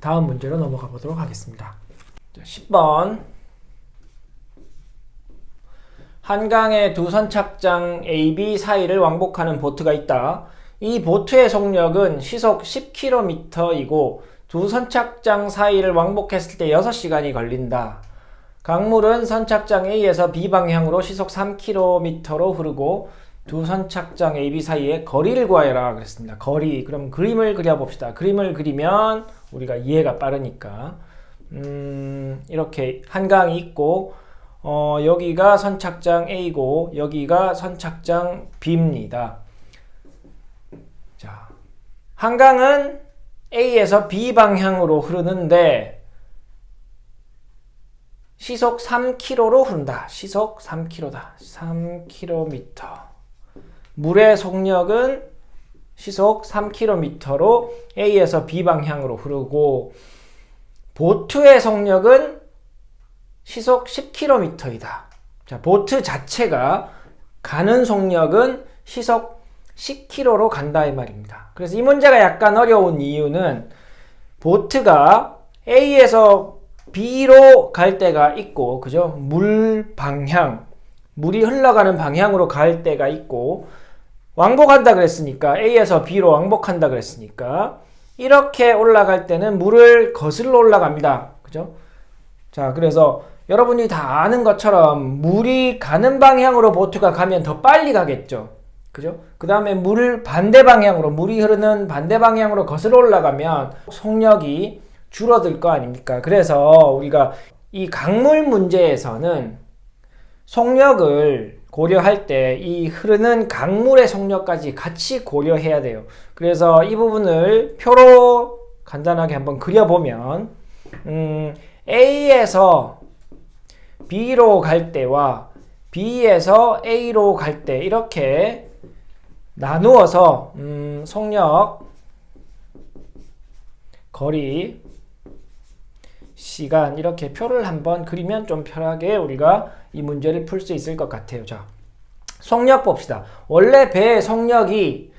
다음 문제로 넘어가 보도록 하겠습니다. 10번. 한강의 두 선착장 A, B 사이를 왕복하는 보트가 있다. 이 보트의 속력은 시속 10km이고 두 선착장 사이를 왕복했을 때 6시간이 걸린다. 강물은 선착장 A에서 B 방향으로 시속 3km로 흐르고 두 선착장 A, B 사이의 거리를 구하여라 그랬습니다. 거리. 그럼 그림을 그려봅시다. 그림을 그리면 우리가 이해가 빠르니까 이렇게 한강이 있고 여기가 선착장 A고 여기가 선착장 B입니다. 자, 한강은 A에서 B 방향으로 흐르는데 시속 3km로 흐른다. 시속 3km다. 3km. 물의 속력은 시속 3km로 A에서 B 방향으로 흐르고 보트의 속력은 시속 10km이다. 자, 보트 자체가 가는 속력은 시속 10km로 간다 이 말입니다. 그래서 이 문제가 약간 어려운 이유는 보트가 A에서 B로 갈 때가 있고, 그죠? 물 방향, 물이 흘러가는 방향으로 갈 때가 있고, 왕복한다 그랬으니까, A에서 B로 왕복한다 그랬으니까, 이렇게 올라갈 때는 물을 거슬러 올라갑니다. 그죠? 자, 그래서 여러분이 다 아는 것처럼 물이 가는 방향으로 보트가 가면 더 빨리 가겠죠. 그죠? 그 다음에 물이 흐르는 반대 방향으로 거슬러 올라가면 속력이 줄어들 거 아닙니까? 그래서 우리가 이 강물 문제에서는 속력을 고려할 때 이 흐르는 강물의 속력까지 같이 고려해야 돼요. 그래서 이 부분을 표로 간단하게 한번 그려보면 A에서 B로 갈 때와 B에서 A로 갈 때 이렇게 나누어서 속력, 거리, 시간 이렇게 표를 한번 그리면 좀 편하게 우리가 이 문제를 풀 수 있을 것 같아요. 자, 속력 봅시다. 원래 배의 속력이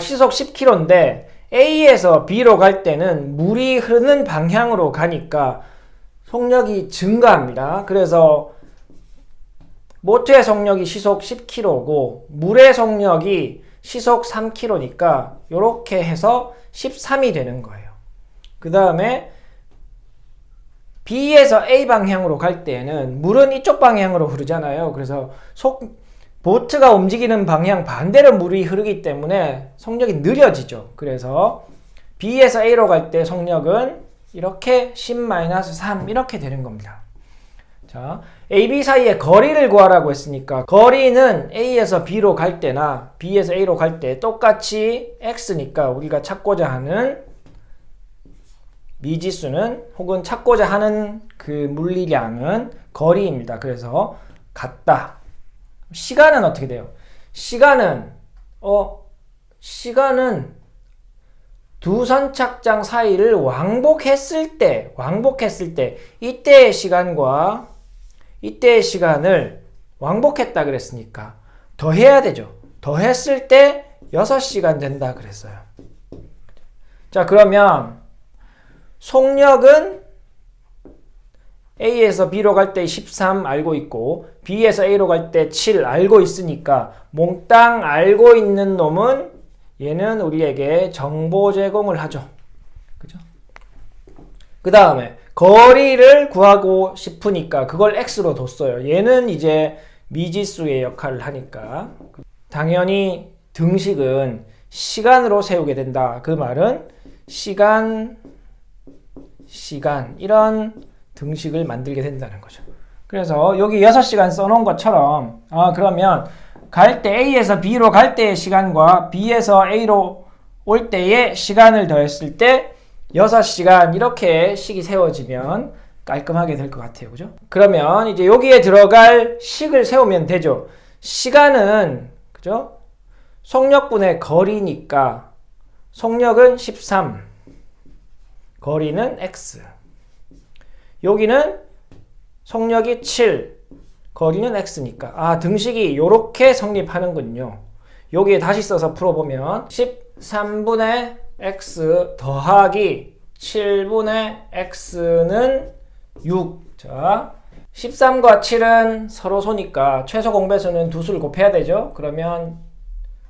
시속 10km인데 A에서 B로 갈 때는 물이 흐르는 방향으로 가니까 속력이 증가합니다. 그래서 보트의 속력이 시속 10km고 물의 속력이 시속 3km니까 이렇게 해서 13이 되는 거예요. 그 다음에 B에서 A 방향으로 갈 때는 물은 이쪽 방향으로 흐르잖아요. 그래서 보트가 움직이는 방향 반대로 물이 흐르기 때문에 속력이 느려지죠. 그래서 B에서 A로 갈 때 속력은 이렇게 10-3 이렇게 되는 겁니다. 자, A, B 사이의 거리를 구하라고 했으니까 거리는 A에서 B로 갈 때나 B에서 A로 갈 때 똑같이 X니까 우리가 찾고자 하는 미지수는 혹은 찾고자 하는 그 물리량은 거리입니다. 그래서 같다. 시간은 어떻게 돼요? 시간은 두 선착장 사이를 왕복했을 때 이때의 시간과 이때의 시간을 왕복했다 그랬으니까 더해야 되죠. 더했을 때 6시간 된다 그랬어요. 자, 그러면 속력은 A에서 B로 갈 때 13 알고 있고 B에서 A로 갈 때 7 알고 있으니까 몽땅 알고 있는 놈은 얘는 우리에게 정보 제공을 하죠. 그죠? 그 다음에 거리를 구하고 싶으니까 그걸 X로 뒀어요. 얘는 이제 미지수의 역할을 하니까 당연히 등식은 시간으로 세우게 된다. 그 말은 시간 이런 등식을 만들게 된다는 거죠. 그래서 여기 6시간 써놓은 것처럼 그러면 갈 때 A에서 B로 갈 때의 시간과 B에서 A로 올 때의 시간을 더했을 때 6시간 이렇게 식이 세워지면 깔끔하게 될 것 같아요. 그죠? 그러면 이제 여기에 들어갈 식을 세우면 되죠. 시간은 그죠? 속력분의 거리니까 속력은 13, 거리는 X. 여기는 속력이 7, 거리는 X니까 등식이 이렇게 성립하는군요. 여기에 다시 써서 풀어보면 13분의 X 더하기 7분의 X는 6. 자, 13과 7은 서로 소니까 최소 공배수는 두 수를 곱해야 되죠. 그러면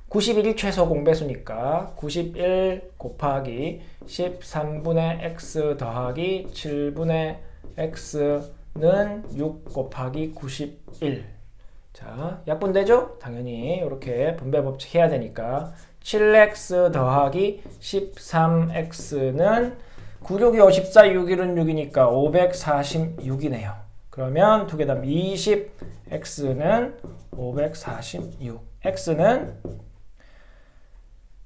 91이 최소 공배수니까 91 곱하기 13분의 X 더하기 7분의 X는 6 곱하기 91. 자, 약분되죠? 당연히 이렇게 분배 법칙 해야 되니까 7x 더하기 13x는 96이 54, 61은 6이니까 546이네요. 그러면 두 개 다 20x는 546. x는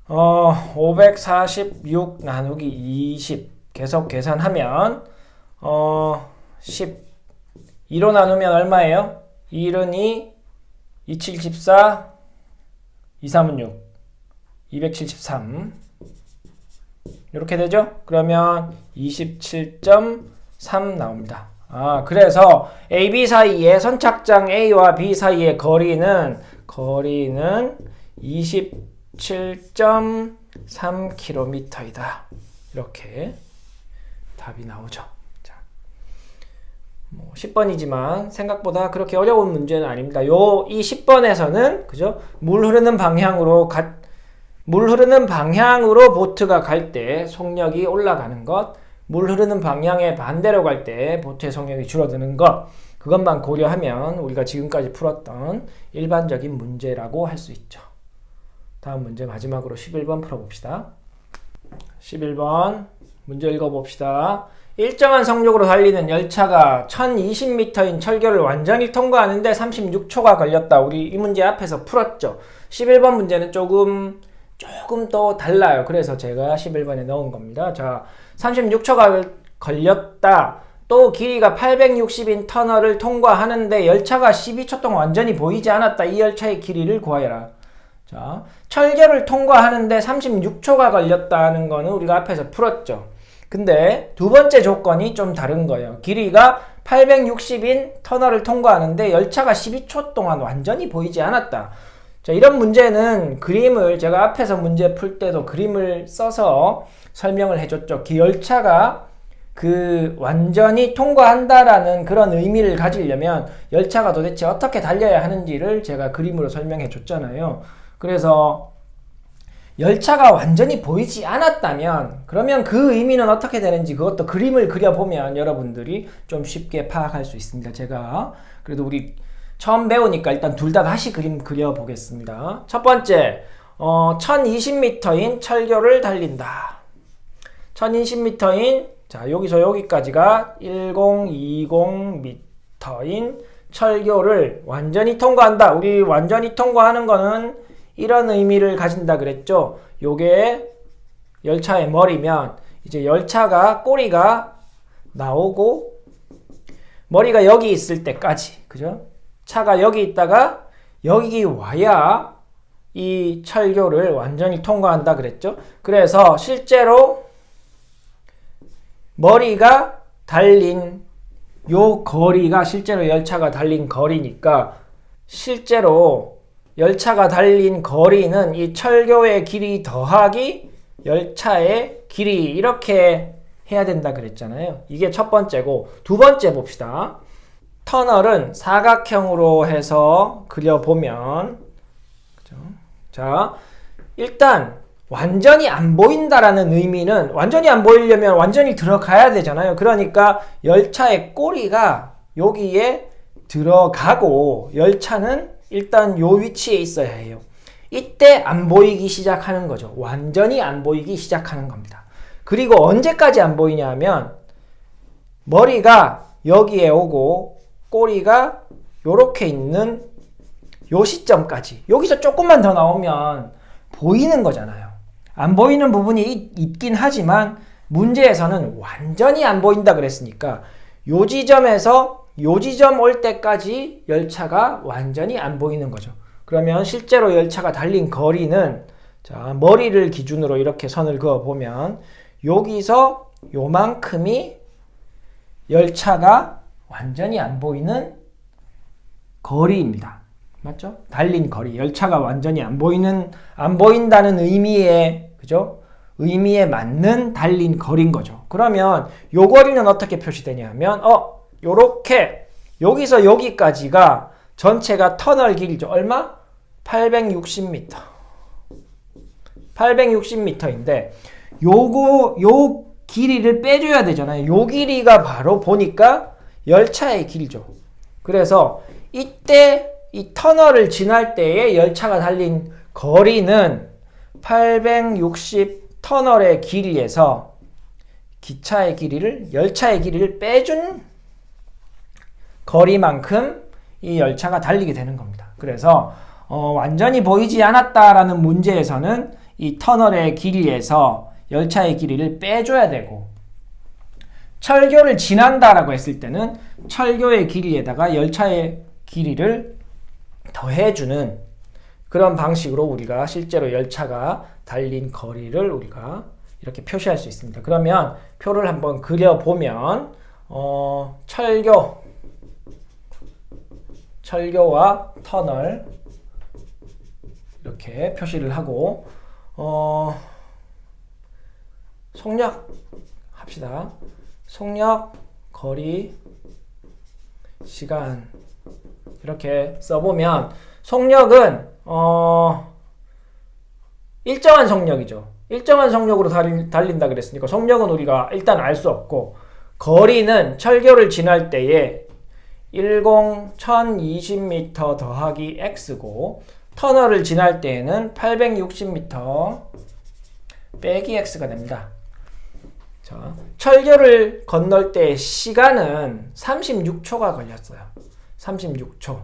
546 나누기 20 계속 계산하면 10 2로 나누면 얼마예요? 1은 2, 27, 14, 2, 3은 6, 273 이렇게 되죠? 그러면 27.3 나옵니다. 그래서 A, B 사이의 선착장 A와 B 사이의 거리는 27.3km이다. 이렇게 답이 나오죠. 자, 10번이지만 생각보다 그렇게 어려운 문제는 아닙니다. 이 10번에서는 그죠? 물 흐르는 방향으로 보트가 갈 때 속력이 올라가는 것, 물 흐르는 방향의 반대로 갈 때 보트의 속력이 줄어드는 것, 그것만 고려하면 우리가 지금까지 풀었던 일반적인 문제라고 할 수 있죠. 다음 문제 마지막으로 11번 풀어봅시다. 11번 문제 읽어봅시다. 일정한 속력으로 달리는 열차가 1020m인 철교를 완전히 통과하는데 36초가 걸렸다. 우리 이 문제 앞에서 풀었죠. 11번 문제는 조금 더 달라요. 그래서 제가 11번에 넣은 겁니다. 자, 36초가 걸렸다. 또 길이가 860인 터널을 통과하는데 열차가 12초 동안 완전히 보이지 않았다. 이 열차의 길이를 구하여라. 자, 철교를 통과하는데 36초가 걸렸다는 거는 우리가 앞에서 풀었죠. 근데 두 번째 조건이 좀 다른 거예요. 길이가 860인 터널을 통과하는데 열차가 12초 동안 완전히 보이지 않았다. 자, 이런 문제는 그림을 제가 앞에서 문제 풀 때도 그림을 써서 설명을 해줬죠. 열차가 완전히 통과한다라는 그런 의미를 가지려면 열차가 도대체 어떻게 달려야 하는지를 제가 그림으로 설명해 줬잖아요. 그래서 열차가 완전히 보이지 않았다면 그러면 그 의미는 어떻게 되는지 그것도 그림을 그려보면 여러분들이 좀 쉽게 파악할 수 있습니다. 제가 그래도 우리 처음 배우니까 일단 둘 다 다시 그림 그려보겠습니다. 첫 번째, 1020m인 철교를 달린다. 1020m인 자, 여기서 여기까지가 1020m인 철교를 완전히 통과한다. 우리 완전히 통과하는 거는 이런 의미를 가진다 그랬죠. 요게 열차의 머리면 이제 열차가 꼬리가 나오고 머리가 여기 있을 때까지, 그죠? 차가 여기 있다가 여기 와야 이 철교를 완전히 통과한다 그랬죠. 그래서 실제로 머리가 달린 요 거리가 실제로 열차가 달린 거리니까 실제로 열차가 달린 거리는 이 철교의 길이 더하기 열차의 길이 이렇게 해야 된다 그랬잖아요. 이게 첫 번째고 두 번째 봅시다. 터널은 사각형으로 해서 그려보면 그죠? 자, 일단 완전히 안 보인다라는 의미는 완전히 안 보이려면 완전히 들어가야 되잖아요. 그러니까 열차의 꼬리가 여기에 들어가고 열차는 일단 요 위치에 있어야 해요. 이때 안 보이기 시작하는 거죠. 완전히 안 보이기 시작하는 겁니다. 그리고 언제까지 안 보이냐 하면 머리가 여기에 오고 꼬리가 요렇게 있는 요 시점까지 여기서 조금만 더 나오면 보이는 거잖아요. 안 보이는 부분이 있긴 하지만 문제에서는 완전히 안 보인다 그랬으니까 요 지점에서 요 지점 올 때까지 열차가 완전히 안 보이는 거죠. 그러면 실제로 열차가 달린 거리는 자, 머리를 기준으로 이렇게 선을 그어 보면 여기서 요만큼이 열차가 완전히 안 보이는 거리입니다. 맞죠? 달린 거리. 열차가 완전히 안 보인다는 의미의, 그죠? 의미에 맞는 달린 거리인 거죠. 그러면 요 거리는 어떻게 표시되냐 하면, 요렇게, 여기서 여기까지가 전체가 터널 길이죠. 얼마? 860m. 860m인데, 요 길이를 빼줘야 되잖아요. 요 길이가 바로 보니까 열차의 길이죠. 그래서 이때 이 터널을 지날 때에 열차가 달린 거리는 860 터널의 길이에서 열차의 길이를 빼준 거리만큼 이 열차가 달리게 되는 겁니다. 그래서 완전히 보이지 않았다라는 문제에서는 이 터널의 길이에서 열차의 길이를 빼줘야 되고 철교를 지난다라고 했을 때는 철교의 길이에다가 열차의 길이를 더해주는 그런 방식으로 우리가 실제로 열차가 달린 거리를 우리가 이렇게 표시할 수 있습니다. 그러면 표를 한번 그려보면 철교와 터널 이렇게 표시를 하고 속력 합시다. 속력, 거리, 시간 이렇게 써보면 속력은 일정한 속력이죠. 일정한 속력으로 달린다 그랬으니까 속력은 우리가 일단 알 수 없고 거리는 철교를 지날 때에 1020m 더하기 x고 터널을 지날 때에는 860m 빼기 x가 됩니다. 자, 철교를 건널 때 시간은 36초가 걸렸어요. 36초.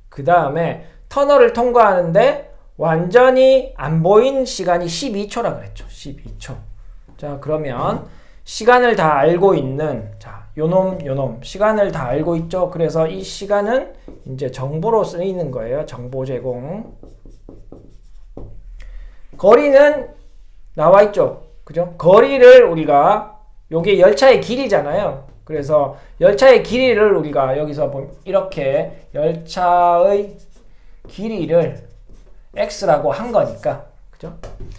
그 다음에 터널을 통과하는데 완전히 안 보인 시간이 12초라 그랬죠. 12초. 자, 그러면 시간을 다 알고 있는, 자, 요놈, 시간을 다 알고 있죠. 그래서 이 시간은 이제 정보로 쓰이는 거예요. 정보 제공. 거리는 나와 있죠. 그죠? 거리를 우리가, 요게 열차의 길이잖아요. 그래서 열차의 길이를 우리가 여기서 보면 이렇게 열차의 길이를 x라고 한 거니까, 그죠?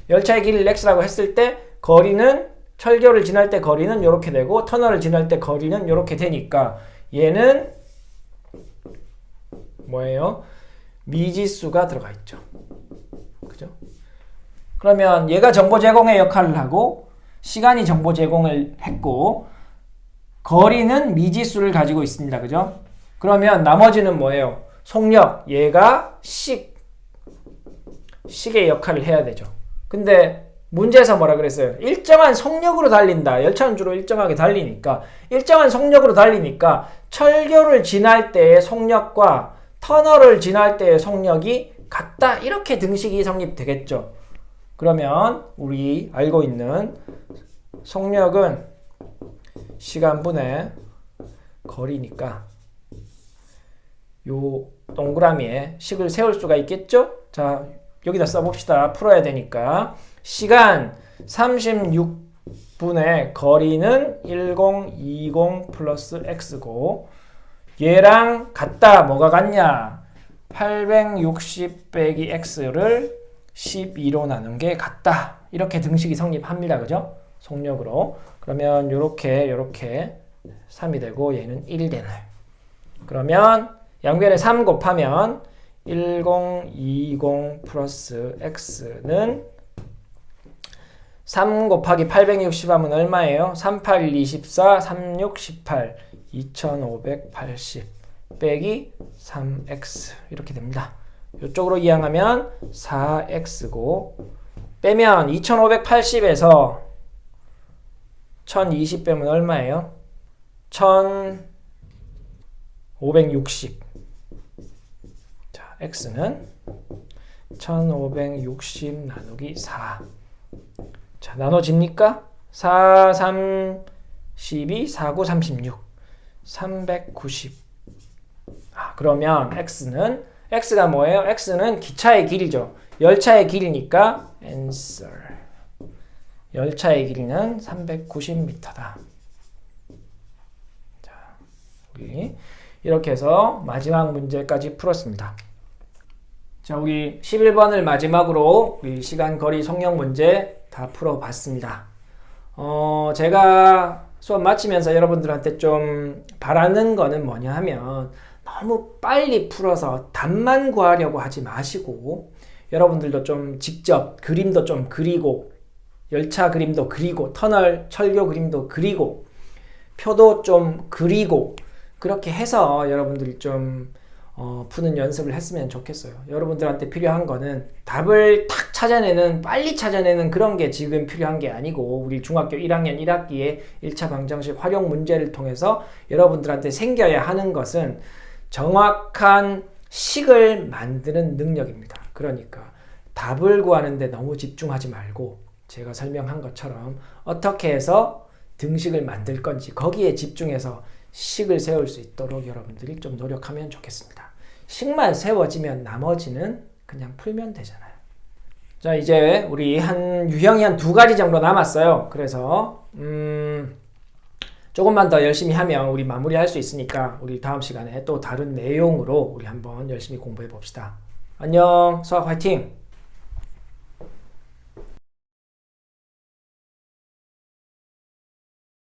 열차의 길이를 x라고 했을 때 거리는, 철교를 지날 때 거리는 이렇게 되고 터널을 지날 때 거리는 이렇게 되니까 얘는 뭐예요? 미지수가 들어가 있죠. 그죠? 그러면 얘가 정보 제공의 역할을 하고 시간이 정보 제공을 했고 거리는 미지수를 가지고 있습니다. 그죠? 그러면 나머지는 뭐예요? 속력, 얘가 식의 역할을 해야 되죠. 근데 문제에서 뭐라 그랬어요? 일정한 속력으로 달린다. 열차는 주로 일정하게 달리니까 일정한 속력으로 달리니까 철교를 지날 때의 속력과 터널을 지날 때의 속력이 같다. 이렇게 등식이 성립되겠죠. 그러면 우리 알고 있는 속력은 시간분의 거리니까 요 동그라미에 식을 세울 수가 있겠죠? 자, 여기다 써봅시다. 풀어야 되니까. 시간 36분의 거리는 1020 플러스 x고 얘랑 같다. 뭐가 같냐? 860 빼기 x를 12로 나눈 게 같다. 이렇게 등식이 성립합니다. 그죠? 속력으로. 그러면 요렇게 3이 되고 얘는 1이 되나요? 그러면 양변에 3 곱하면 1020 플러스 x는 3 곱하기 860 하면 얼마예요? 38, 24, 36, 18, 2580 빼기 3x 이렇게 됩니다. 이쪽으로 이항하면 4x고 빼면 2580에서 1020 빼면 얼마예요? 1560. 자, x는 1560 나누기 4. 자, 나눠집니까? 4, 3, 12, 4, 9, 36. 390. 그러면 x가 뭐예요? x는 기차의 길이죠. 열차의 길이니까 answer. 열차의 길이는 390m다. 자, 우리 이렇게 해서 마지막 문제까지 풀었습니다. 자, 우리 11번을 마지막으로 우리 시간, 거리, 속력 문제 다 풀어봤습니다. 제가 수업 마치면서 여러분들한테 좀 바라는 거는 뭐냐 하면 너무 빨리 풀어서 답만 구하려고 하지 마시고 여러분들도 좀 직접 그림도 좀 그리고 열차 그림도 그리고 터널, 철교 그림도 그리고 표도 좀 그리고 그렇게 해서 여러분들이 좀 푸는 연습을 했으면 좋겠어요. 여러분들한테 필요한 거는 답을 탁 찾아내는, 빨리 찾아내는 그런 게 지금 필요한 게 아니고 우리 중학교 1학년 1학기에 1차 방정식 활용 문제를 통해서 여러분들한테 생겨야 하는 것은 정확한 식을 만드는 능력입니다. 그러니까 답을 구하는데 너무 집중하지 말고 제가 설명한 것처럼 어떻게 해서 등식을 만들 건지 거기에 집중해서 식을 세울 수 있도록 여러분들이 좀 노력하면 좋겠습니다. 식만 세워지면 나머지는 그냥 풀면 되잖아요. 자, 이제 우리 유형이 한 2가지 정도 남았어요. 그래서 조금만 더 열심히 하면 우리 마무리할 수 있으니까 우리 다음 시간에 또 다른 내용으로 우리 한번 열심히 공부해 봅시다. 안녕, 수학 화이팅!